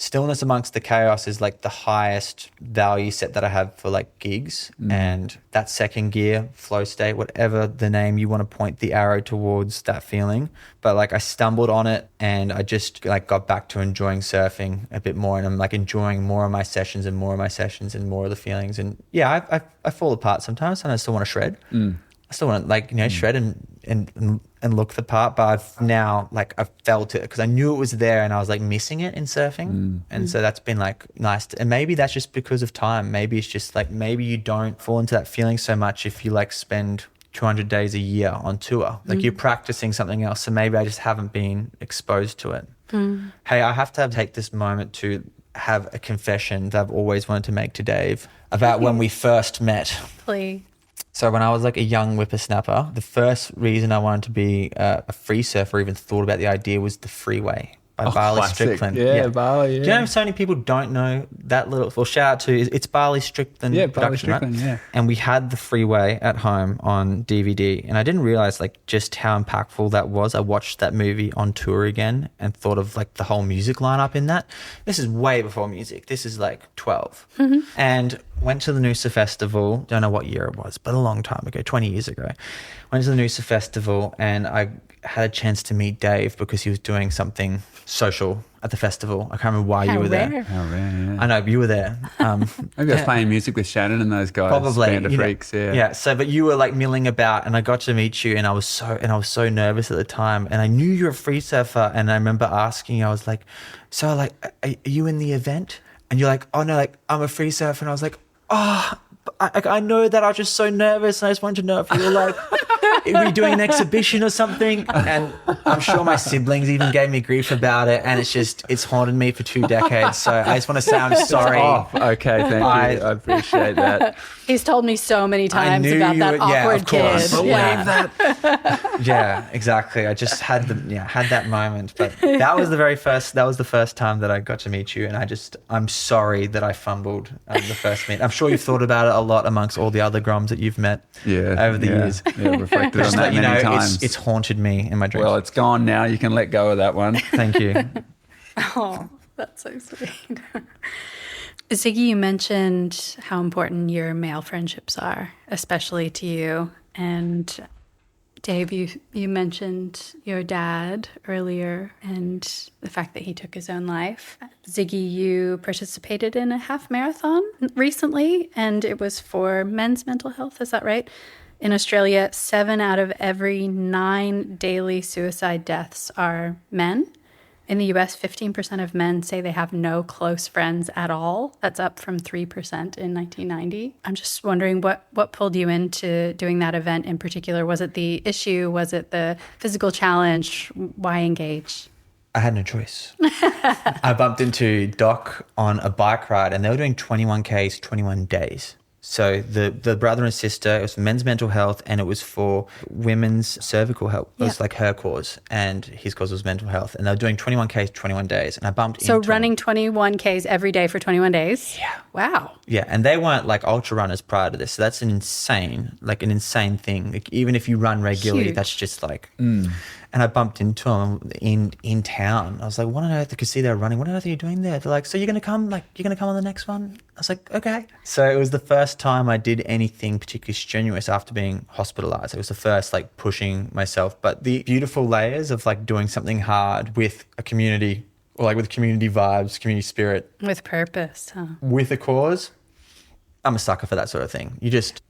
stillness amongst the chaos is like the highest value set that I have for like gigs. And that second gear, flow state, whatever the name you want to point the arrow towards, that feeling. But like I stumbled on it and I just like got back to enjoying surfing a bit more, and I'm like enjoying more of my sessions and more of the feelings. And I fall apart sometimes and I still want to shred. I still want to like, shred and look the part, but I've now like I've felt it because I knew it was there and I was like missing it in surfing. And so that's been like nice. And maybe that's just because of time. Maybe it's just like, maybe you don't fall into that feeling so much if you like spend 200 days a year on tour. Like you're practicing something else. So maybe I just haven't been exposed to it. Hey, I have to take this moment to have a confession that I've always wanted to make to Dave about when we first met. Please. So when I was like a young whippersnapper, the first reason I wanted to be a free surfer, even thought about the idea, was The Freeway by Barley classic. Strickland. Barley, Do you know so many people don't know that little, well, shout out to, it's Barley Strickland production, Barley Strickland, right? And we had The Freeway at home on DVD, and I didn't realize like just how impactful that was. I watched that movie on tour again and thought of like the whole music lineup in that. This is way before music. This is like 12. And went to the Noosa Festival, don't know what year it was, but a long time ago, 20 years ago. Went to the Noosa Festival and I had a chance to meet Dave because he was doing something social at the festival. I can't remember why you were there. How rare, yeah. I know, but you were there. Maybe I was playing music with Shannon and those guys. Probably. Band of freaks, Yeah, so but you were like milling about and I got to meet you and I was so nervous at the time, and I knew you were a free surfer, and I remember asking you, I was like, so like, are you in the event? And you're like, oh no, like I'm a free surfer. And I was like, oh, I know that I was just so nervous. And I just wanted to know if you were like, are we doing an exhibition or something? And I'm sure my siblings even gave me grief about it. And it's haunted me for 2 decades. So I just want to say I'm sorry. Okay, thank you. I appreciate that. He's told me so many times knew about you that would- yeah, awkward of course. kid. Believe that. Yeah, exactly. I just had that moment, but that was the first time that I got to meet you, and I'm sorry that I fumbled the first meet. I'm sure you've thought about it a lot amongst all the other Groms that you've met over the years. Yeah, reflected on Just that let you many know, times. it's haunted me in my dreams. Well, it's gone now. You can let go of that one. Thank you. Oh, that's so sweet. Ziggy, you mentioned how important your male friendships are, especially to you. And Dave, you mentioned your dad earlier and the fact that he took his own life. Ziggy, you participated in a half marathon recently, and it was for men's mental health. Is that right? In Australia, 7 out of every 9 daily suicide deaths are men. In the US, 15% of men say they have no close friends at all. That's up from 3% in 1990. I'm just wondering what pulled you into doing that event in particular? Was it the issue? Was it the physical challenge? Why engage? I had no choice. I bumped into Doc on a bike ride, and they were doing 21 Ks, 21 days. So the brother and sister, it was for men's mental health, and it was for women's cervical health. It was like her cause, and his cause was mental health. And they were doing 21 Ks, 21 days, and I bumped into running him. 21 Ks every day for 21 days? Yeah. Wow. Yeah, and they weren't like ultra runners prior to this. So that's an insane thing. Like, even if you run regularly, Huge. that's just like... And I bumped into them in town. I was like, what on earth? I could see they were running. What on earth are you doing there? They're like, so you're going to come? Like, you're going to come on the next one? I was like, okay. So it was the first time I did anything particularly strenuous after being hospitalized. It was the first like pushing myself. But the beautiful layers of like doing something hard with a community, or like with community vibes, community spirit. With purpose, huh? With a cause. I'm a sucker for that sort of thing.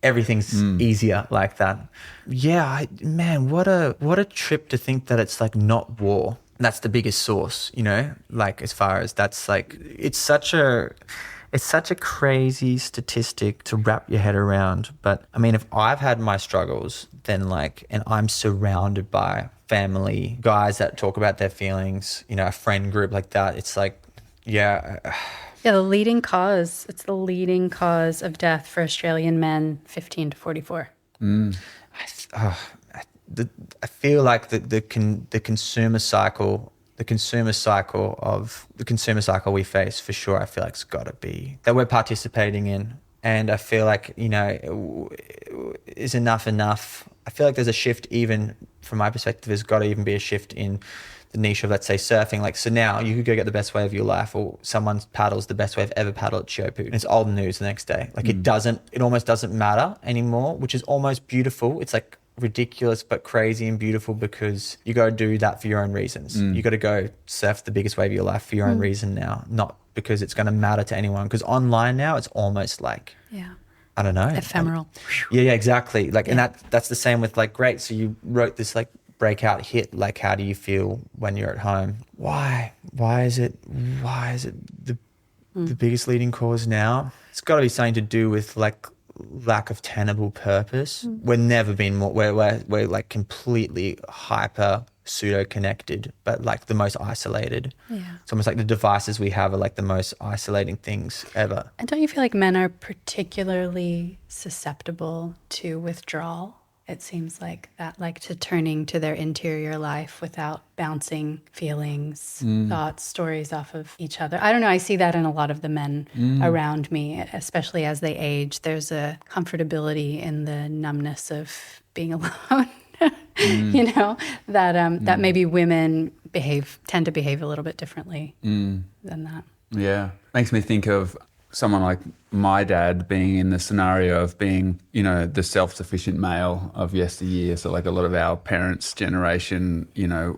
Everything's easier like that. Yeah, man, what a trip to think that it's like not war. That's the biggest source, like as far as that's like, it's such a crazy statistic to wrap your head around. But I mean, if I've had my struggles, then like, and I'm surrounded by family, guys that talk about their feelings, a friend group like that, it's like, yeah. Yeah, the leading cause of death for Australian men, 15 to 44. I feel like the consumer cycle we face, for sure, I feel like it's got to be that we're participating in. And I feel like, is enough. I feel like there's a shift, even from my perspective, there's got to even be a shift in the niche of, let's say, surfing. Like, so now you could go get the best wave of your life, or someone paddles the best wave ever paddled at Chiopu, and it's old news the next day. Like, it almost doesn't matter anymore, which is almost beautiful. It's like ridiculous but crazy and beautiful, because you got to do that for your own reasons. You got to go surf the biggest wave of your life for your own reason now, not because it's going to matter to anyone. Because online now, it's almost like, I don't know, ephemeral. Yeah, exactly. Like, and that's the same with like, great. So you wrote this like breakout hit. Like, how do you feel when you're at home? Why is it the biggest leading cause now? It's got to be something to do with like lack of tenable purpose. We've never been more, we're like completely hyper pseudo connected, but like the most isolated. It's almost like the devices we have are like the most isolating things ever. And don't you feel like men are particularly susceptible to withdrawal? It seems like that, like to turning to their interior life without bouncing feelings, thoughts, stories off of each other. I don't know. I see that in a lot of the men around me, especially as they age. There's a comfortability in the numbness of being alone, that maybe women tend to behave a little bit differently than that. Yeah. Makes me think of someone like my dad being in the scenario of being, the self-sufficient male of yesteryear. So like a lot of our parents' generation,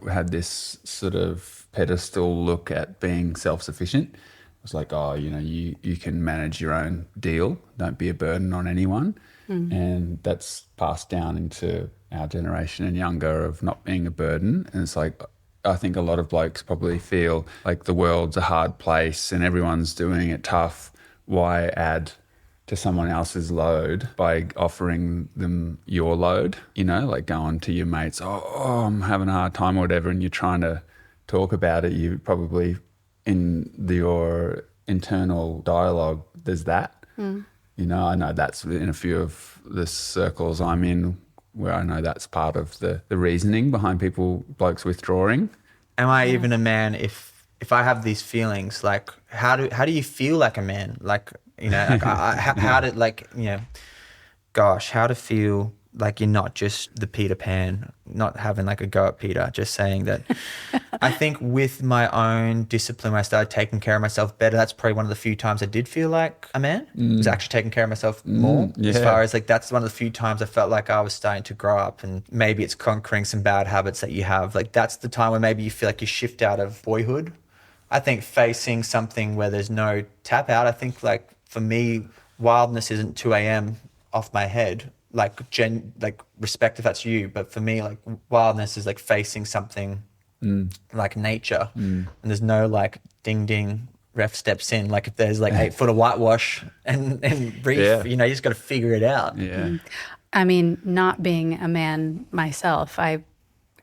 had this sort of pedestal look at being self-sufficient. It was like, you can manage your own deal. Don't be a burden on anyone. And that's passed down into our generation and younger of not being a burden. And it's like, I think a lot of blokes probably feel like the world's a hard place and everyone's doing it tough. Why add to someone else's load by offering them your load? Like going to your mates, I'm having a hard time or whatever, and you're trying to talk about it. You probably, in your internal dialogue, there's that. You know, I know that's in a few of the circles I'm in where I know that's part of the reasoning behind blokes withdrawing. Am I even a man if I have these feelings? Like, how do you feel like a man? Like, you know, like how to, like, you know, gosh, how to feel like you're not just the Peter Pan, not having like a go at Peter, just saying that. I think with my own discipline, when I started taking care of myself better, that's probably one of the few times I did feel like a man. Was actually taking care of myself more. Yeah. As far as like, that's one of the few times I felt like I was starting to grow up, and maybe it's conquering some bad habits that you have. Like, that's the time where maybe you feel like you shift out of boyhood. I think facing something where there's no tap out, I think, like, for me, wildness isn't 2 a.m. off my head. Like, respect if that's you, but for me, like, wildness is like facing something like nature, and there's no like ding ding ref steps in. Like, if there's like 8 foot of whitewash and reef, you know, you just got to figure it out. Yeah. I mean, not being a man myself, I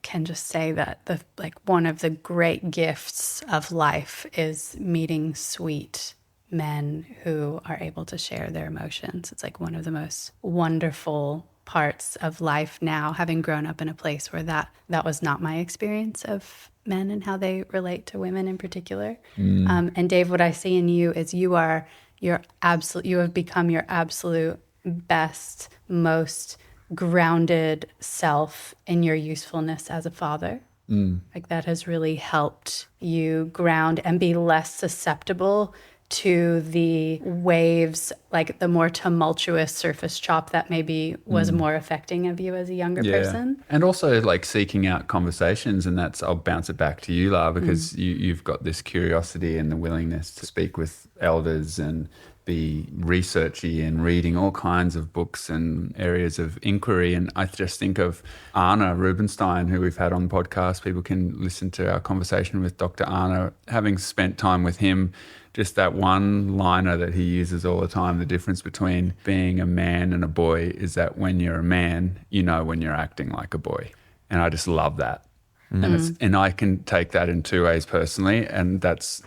can just say that one of the great gifts of life is meeting sweet men who are able to share their emotions. It's like one of the most wonderful parts of life now, having grown up in a place where that was not my experience of men and how they relate to women in particular. And Dave, what I see in you is you have become your absolute best, most grounded self in your usefulness as a father. Like, that has really helped you ground and be less susceptible to the waves, like the more tumultuous surface chop that maybe was more affecting of you as a younger person. And also like seeking out conversations, and I'll bounce it back to you, La, because you've got this curiosity and the willingness to speak with elders and be researchy and reading all kinds of books and areas of inquiry. And I just think of Anna Rubinstein, who we've had on the podcast. People can listen to our conversation with Dr. Anna. Having spent time with him, just that one liner that he uses all the time, the difference between being a man and a boy is that when you're a man, you know when you're acting like a boy. And I just love that. And I can take that in 2 ways personally, and that's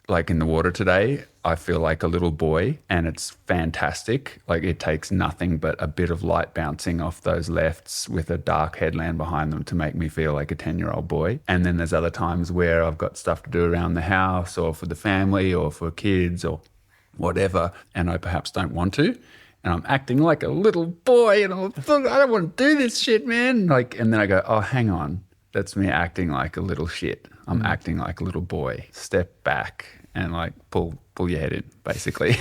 like in the water today, I feel like a little boy, and it's fantastic. Like, it takes nothing but a bit of light bouncing off those lefts with a dark headland behind them to make me feel like a 10-year-old boy. And then there's other times where I've got stuff to do around the house or for the family or for kids or whatever, and I perhaps don't want to. And I'm acting like a little boy, and I don't want to do this shit, man. Like, and then I go, oh, hang on. That's me acting like a little shit. I'm acting like a little boy. Step back and like pull your head in, basically.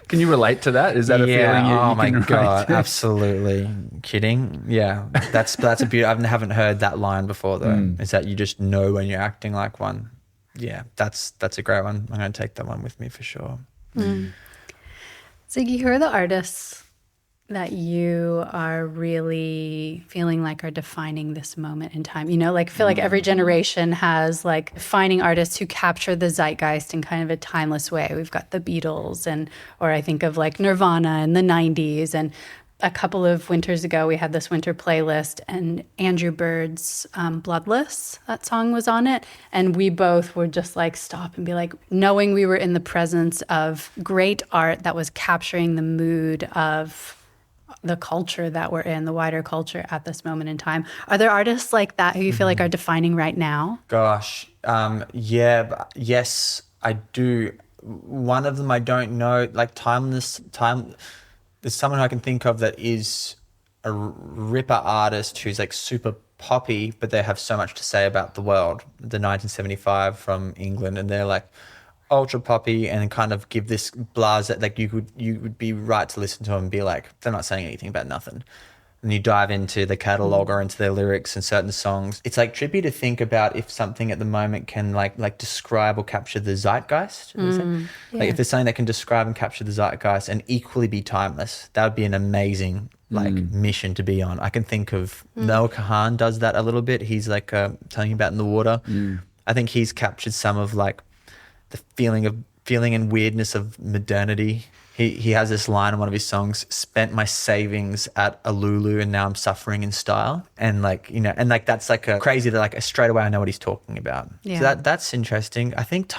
Can you relate to that? Is that a feeling you oh my can God, relate to? Absolutely. Kidding. Yeah, that's a beautiful. I haven't heard that line before though. Is that you just know when you're acting like one. Yeah, that's a great one. I'm going to take that one with me for sure. Ziggy, who are the artists that you are really feeling like are defining this moment in time? You know, like, I feel like every generation has like defining artists who capture the zeitgeist in kind of a timeless way. We've got the Beatles, or I think of like Nirvana in the 90s, and a couple of winters ago we had this winter playlist, and Andrew Bird's Bloodless, that song was on it, and we both would just like stop and be like, knowing we were in the presence of great art that was capturing the mood of the culture that we're in, the wider culture at this moment in time. Are there artists like that who you feel like are defining right now? Gosh, yes, I do. One of them I don't know, like There's someone who I can think of that is a ripper artist who's like super poppy, but they have so much to say about the world. The 1975 from England, and they're like ultra poppy and kind of give this blase that like you would be right to listen to them and be like, they're not saying anything about nothing. And you dive into the catalogue or into their lyrics and certain songs. It's like trippy to think about if something at the moment can like describe or capture the zeitgeist. Like, if there's something that can describe and capture the zeitgeist and equally be timeless, that would be an amazing like mission to be on. I can think of Noah Kahan does that a little bit. He's like telling you about In the Water. I think he's captured some of like the feeling and weirdness of modernity. He has this line in one of his songs, spent my savings at a Lulu and now I'm suffering in style. And like, you know, and like that's like a crazy that like straight away I know what he's talking about. Yeah. So that's interesting. I think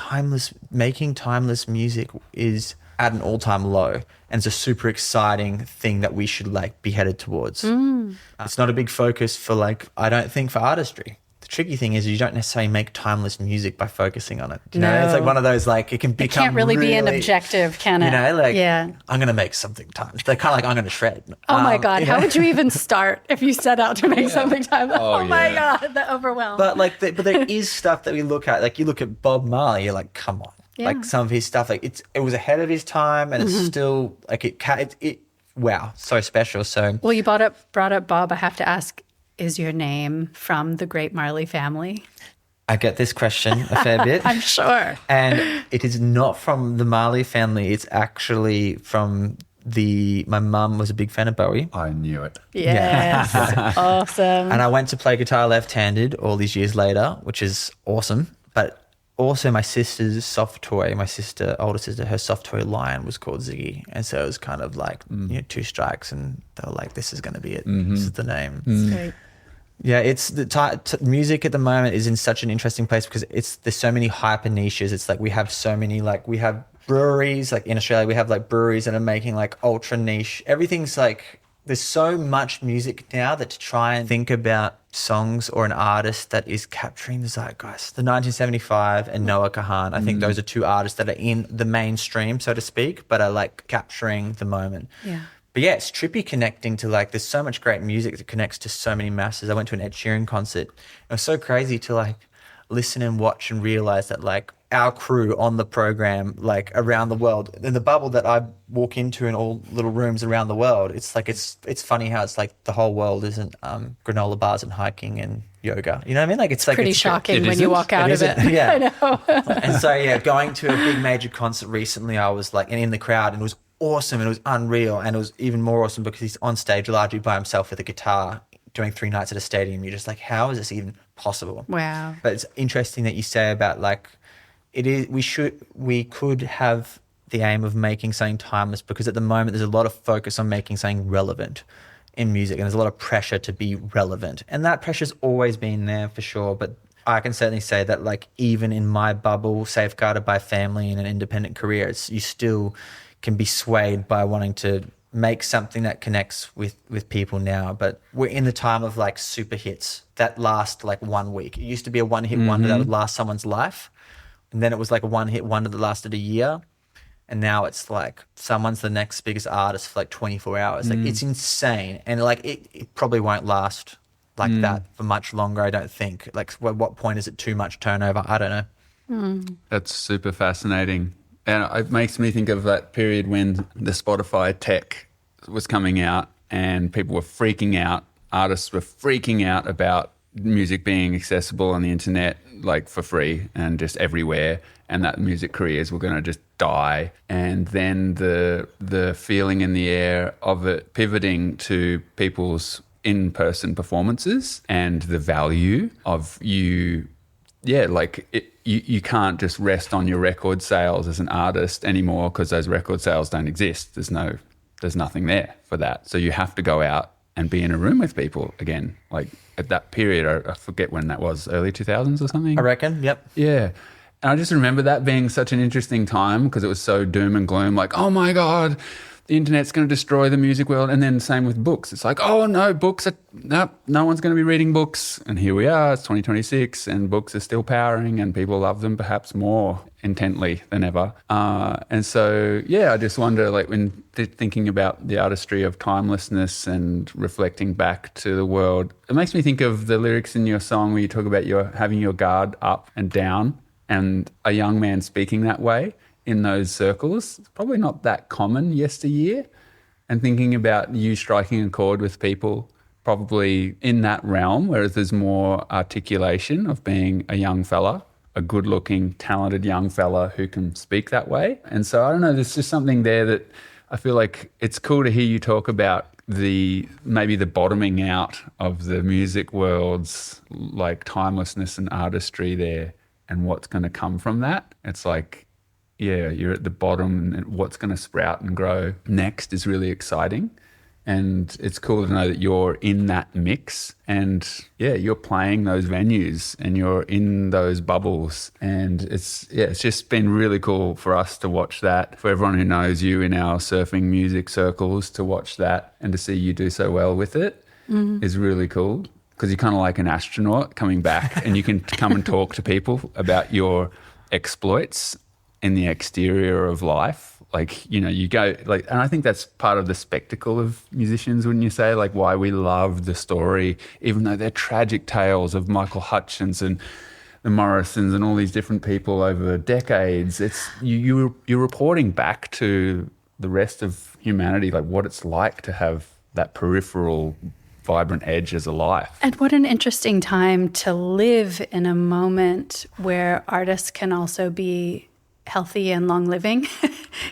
making timeless music is at an all-time low, and it's a super exciting thing that we should like be headed towards. It's not a big focus for like, I don't think, for artistry. The tricky thing is you don't necessarily make timeless music by focusing on it. Do you know? It's like one of those, like, it can become, it can't really be an objective, can it? You know, like, yeah. I'm going to make something timeless. They're kind of like, I'm going to shred. Oh my God. You know? How would you even start if you set out to make something timeless? Oh, my yeah. God, the overwhelm. But like, but there is stuff that we look at. Like, you look at Bob Marley, you're like, come on. Yeah. Like, some of his stuff, like, it was ahead of his time, and it's still like wow, so special. So Well, you brought up Bob. I have to ask, is your name from the great Marley family? I get this question a fair bit. I'm sure. And it is not from the Marley family. It's actually from my mum was a big fan of Bowie. I knew it. Yes. Awesome. And I went to play guitar left-handed all these years later, which is awesome. But also my sister's soft toy, older sister, her soft toy line was called Ziggy. And so it was kind of like, 2 strikes, and they were like, this is going to be it. This is the name. Sweet. Yeah, it's music at the moment is in such an interesting place because there's so many hyper niches. It's like we have so many, like, we have breweries, like in Australia we have like breweries that are making like ultra niche. Everything's like, there's so much music now that to try and think about songs or an artist that is capturing the zeitgeist. The 1975 and Noah Kahan, I think those are 2 artists that are in the mainstream, so to speak, but are like capturing the moment. Yeah. But yeah, it's trippy connecting to, like, there's so much great music that connects to so many masses. I went to an Ed Sheeran concert. It was so crazy to like listen and watch and realize that like our crew on the program, like around the world, in the bubble that I walk into in all little rooms around the world, it's like, it's funny how it's like the whole world isn't granola bars and hiking and yoga. You know what I mean? Like, it's like Pretty it's shocking when you walk out of it. Yeah. I know. And so, yeah, going to a big major concert recently, I was like, and in the crowd, and it was awesome, and it was unreal, and it was even more awesome because he's on stage largely by himself with a guitar doing 3 nights at a stadium. You're just like, how is this even possible? Wow. But it's interesting that you say about like, we could have the aim of making something timeless, because at the moment there's a lot of focus on making something relevant in music, and there's a lot of pressure to be relevant, and that pressure's always been there for sure. But I can certainly say that, like, even in my bubble, safeguarded by family and an independent career, you still can be swayed by wanting to make something that connects with people now. But we're in the time of like super hits that last like 1 week. It used to be a one-hit wonder that would last someone's life, and then it was like a one-hit wonder that lasted a year, and now it's like someone's the next biggest artist for like 24 hours. Like, it's insane, and like it probably won't last like that for much longer, I don't think. Like, what point is it too much turnover? I don't know. That's super fascinating. And it makes me think of that period when the Spotify tech was coming out and people were freaking out. Artists were freaking out about music being accessible on the internet, like for free and just everywhere, and that music careers were going to just die. And then the feeling in the air of it pivoting to people's in-person performances and the value of you. Yeah, like you can't just rest on your record sales as an artist anymore, because those record sales don't exist. There's nothing there for that. So you have to go out and be in a room with people again. Like at that period, I forget when that was, early 2000s or something? I reckon, yep. Yeah. And I just remember that being such an interesting time, because it was so doom and gloom, like, oh my God, the internet's going to destroy the music world. And then same with books. It's like, oh no, no one's going to be reading books. And here we are, it's 2026, and books are still powering, and people love them perhaps more intently than ever. And so, yeah, I just wonder, like, when thinking about the artistry of timelessness and reflecting back to the world, it makes me think of the lyrics in your song where you talk about having your guard up and down, and a young man speaking that way in those circles. It's probably not that common yesteryear. And thinking about you striking a chord with people probably in that realm, whereas there's more articulation of being a young fella, a good-looking, talented young fella who can speak that way. And so, I don't know, there's just something there that I feel like it's cool to hear you talk about maybe the bottoming out of the music world's like timelessness and artistry there, and what's going to come from that. It's like, yeah, you're at the bottom, and what's going to sprout and grow next is really exciting. And it's cool to know that you're in that mix and you're playing those venues and you're in those bubbles. And it's just been really cool for us to watch that, for everyone who knows you in our surfing music circles to watch that and to see you do so well with it is really cool, because you're kind of like an astronaut coming back and you can come and talk to people about your exploits in the exterior of life. Like, you know, you go like, and I think that's part of the spectacle of musicians, wouldn't you say? Like why we love the story, even though they're tragic tales of Michael Hutchence and the Morrisons and all these different people over decades. It's you're reporting back to the rest of humanity, like what it's like to have that peripheral, vibrant edge as a life. And what an interesting time to live in a moment where artists can also be healthy and long living,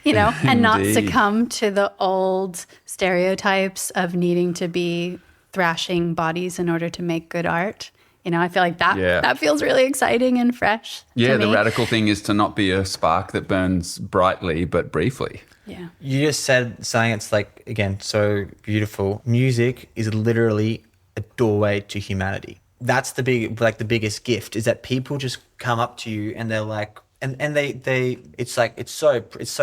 you know, and not succumb to the old stereotypes of needing to be thrashing bodies in order to make good art. You know, I feel like that feels really exciting and fresh. Yeah, to me. The radical thing is to not be a spark that burns brightly but briefly. Yeah. You just said something that's like, again, so beautiful. Music is literally a doorway to humanity. That's the biggest gift, is that people just come up to you and they're like, and they it's like it's so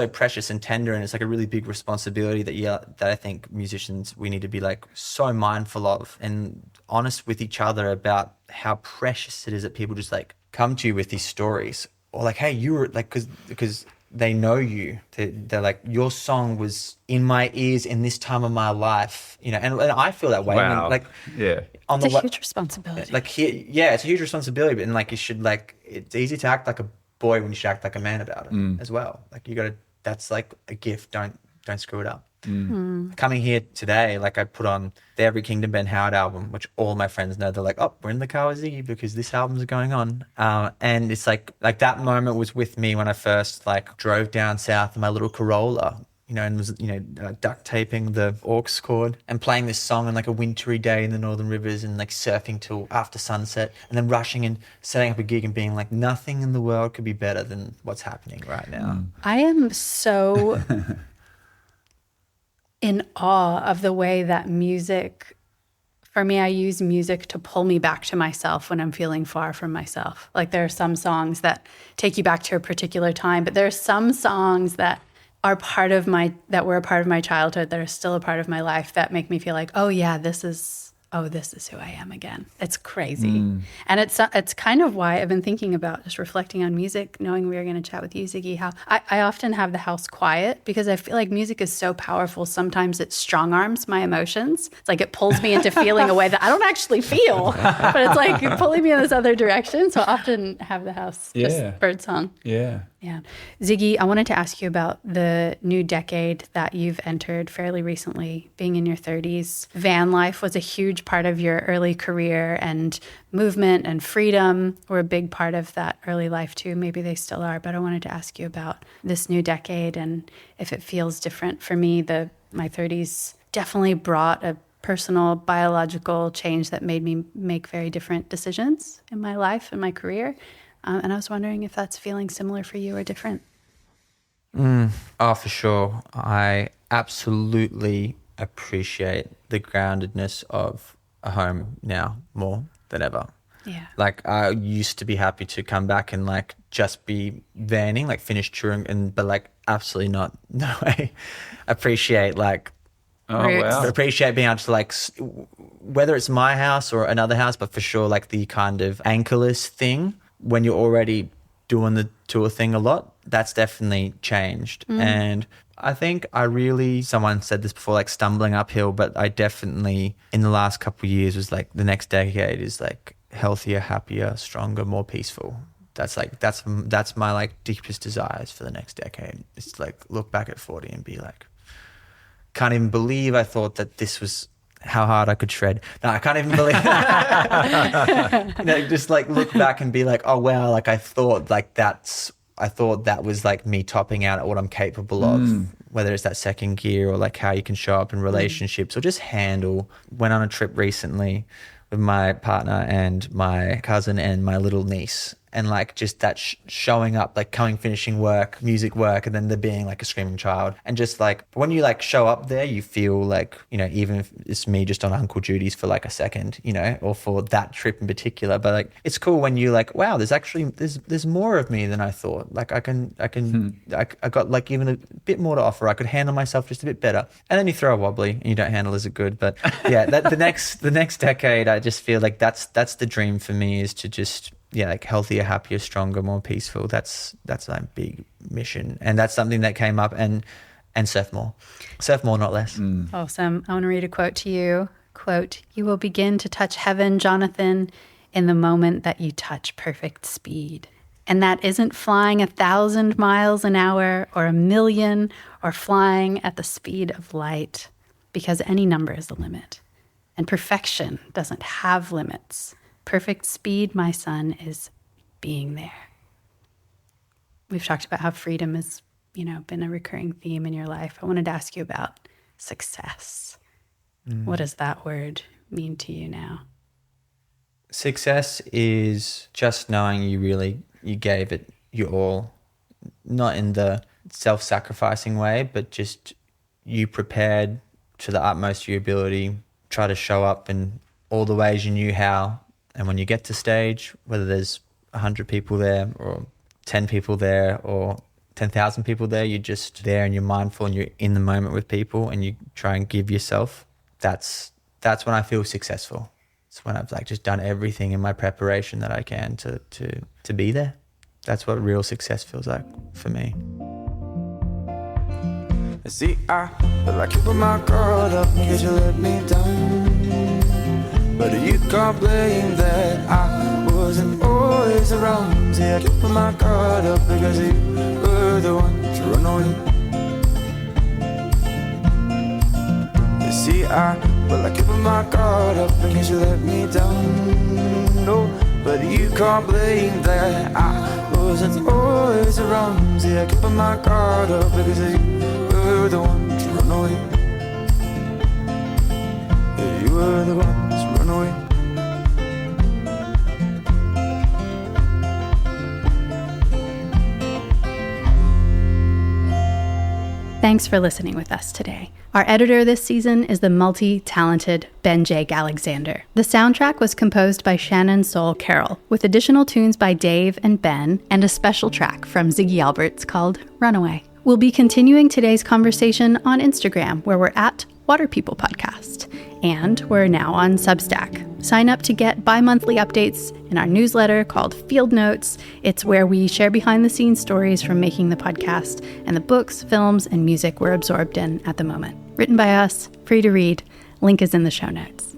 precious and tender, and it's like a really big responsibility that I think musicians, we need to be like so mindful of and honest with each other about how precious it is that people just like come to you with these stories, or like, hey, you were like, because they know you, they're like, your song was in my ears in this time of my life, you know, and I feel that way. Wow. I mean, like, yeah, It's a huge responsibility. Like here, yeah, it's a huge responsibility, but and like you should like, it's easy to act like a boy when you should act like a man about it as well. Like you got to, that's like a gift. Don't screw it up. Coming here today, like I put on the Every Kingdom Ben Howard album, which all my friends know. They're like, oh, we're in the car with Ziggy because this album's going on. And it's like that moment was with me when I first like drove down south in my little Corolla, you know, and was, you know, duct taping the aux cord and playing this song on like a wintry day in the Northern Rivers and like surfing till after sunset and then rushing and setting up a gig and being like, nothing in the world could be better than what's happening right now. I am so in awe of the way that music, for me, I use music to pull me back to myself when I'm feeling far from myself. Like there are some songs that take you back to a particular time, but there are some songs that were a part of my childhood, that are still a part of my life, that make me feel like, oh yeah, this is who I am again. It's crazy. And it's kind of why I've been thinking about just reflecting on music, knowing we were going to chat with you, Ziggy, how I often have the house quiet because I feel like music is so powerful. Sometimes it strong arms my emotions. It's like it pulls me into feeling a way that I don't actually feel, but it's like pulling me in this other direction. So I often have the house just bird song. Yeah. Yeah. Ziggy, I wanted to ask you about the new decade that you've entered fairly recently, being in your 30s. Van life was a huge part of your early career, and movement and freedom were a big part of that early life too. Maybe they still are, but I wanted to ask you about this new decade and if it feels different. For me, my 30s definitely brought a personal biological change that made me make very different decisions in my life and my career. And I was wondering if that's feeling similar for you or different. Oh, for sure. I absolutely appreciate the groundedness of a home now more than ever. Yeah. Like I used to be happy to come back and like just be vanning, like finish touring, but like absolutely not. No way. Appreciate like appreciate being able to like, whether it's my house or another house, but for sure like the kind of anchorless thing when you're already doing the tour thing a lot, that's definitely changed. And I think someone said this before, like stumbling uphill, but I definitely in the last couple of years was like the next decade is like healthier, happier, stronger, more peaceful. That's my like deepest desires for the next decade. It's like look back at 40 and be like, can't even believe I thought that this was how hard I could shred. No, I can't even believe just like look back and be like, oh wow, like I thought that was like me topping out at what I'm capable of, whether it's that second gear or like how you can show up in relationships or just handle. Went on a trip recently with my partner and my cousin and my little niece, and like just that showing up, like finishing work, music work, and then there being like a screaming child. And just like when you like show up there, you feel like, you know, even if it's me just on uncle duties for like a second, you know, or for that trip in particular, but like it's cool when you like, wow, there's actually there's more of me than I thought. Like I got like even a bit more to offer. I could handle myself just a bit better. And then you throw a wobbly and you don't handle as good. But yeah, the next decade, I just feel like that's the dream for me, is to just, yeah, like healthier, happier, stronger, more peaceful. That's my big mission. And that's something that came up, and surf more, not less. Awesome. I want to read a quote to you. Quote, "You will begin to touch heaven, Jonathan, in the moment that you touch perfect speed. And that isn't flying 1,000 miles an hour or 1,000,000 or flying at the speed of light, because any number is a limit. And perfection doesn't have limits. Perfect speed, my son, is being there." We've talked about how freedom has, you know, been a recurring theme in your life. I wanted to ask you about success. What does that word mean to you now? Success is just knowing you gave it your all, not in the self-sacrificing way, but just you prepared to the utmost of your ability, try to show up in all the ways you knew how. And when you get to stage, whether there's 100 people there or 10 people there or 10,000 people there, you're just there and you're mindful and you're in the moment with people and you try and give yourself. That's when I feel successful. It's when I've like just done everything in my preparation that I can to be there. That's what real success feels like for me. See, I feel like keeping my guard up because you let me down. But you can't blame that I wasn't always around. See, I keep my guard up because you were the one to run away. You see, I feel like keeping my guard up because you let me down. No, but you can't blame that I wasn't always around. See, I keep my guard up because you were the one to run away. Yeah, you were the one to run away. Thanks for listening with us today. Our editor this season is the multi-talented Ben J. Alexander. The soundtrack was composed by Shannon Soul Carroll, with additional tunes by Dave and Ben, and a special track from Ziggy Alberts called Runaway. We'll be continuing today's conversation on Instagram, where we're at Water People Podcast. And we're now on Substack. Sign up to get bi-monthly updates in our newsletter called Field Notes. It's where we share behind-the-scenes stories from making the podcast and the books, films, and music we're absorbed in at the moment. Written by us, free to read. Link is in the show notes.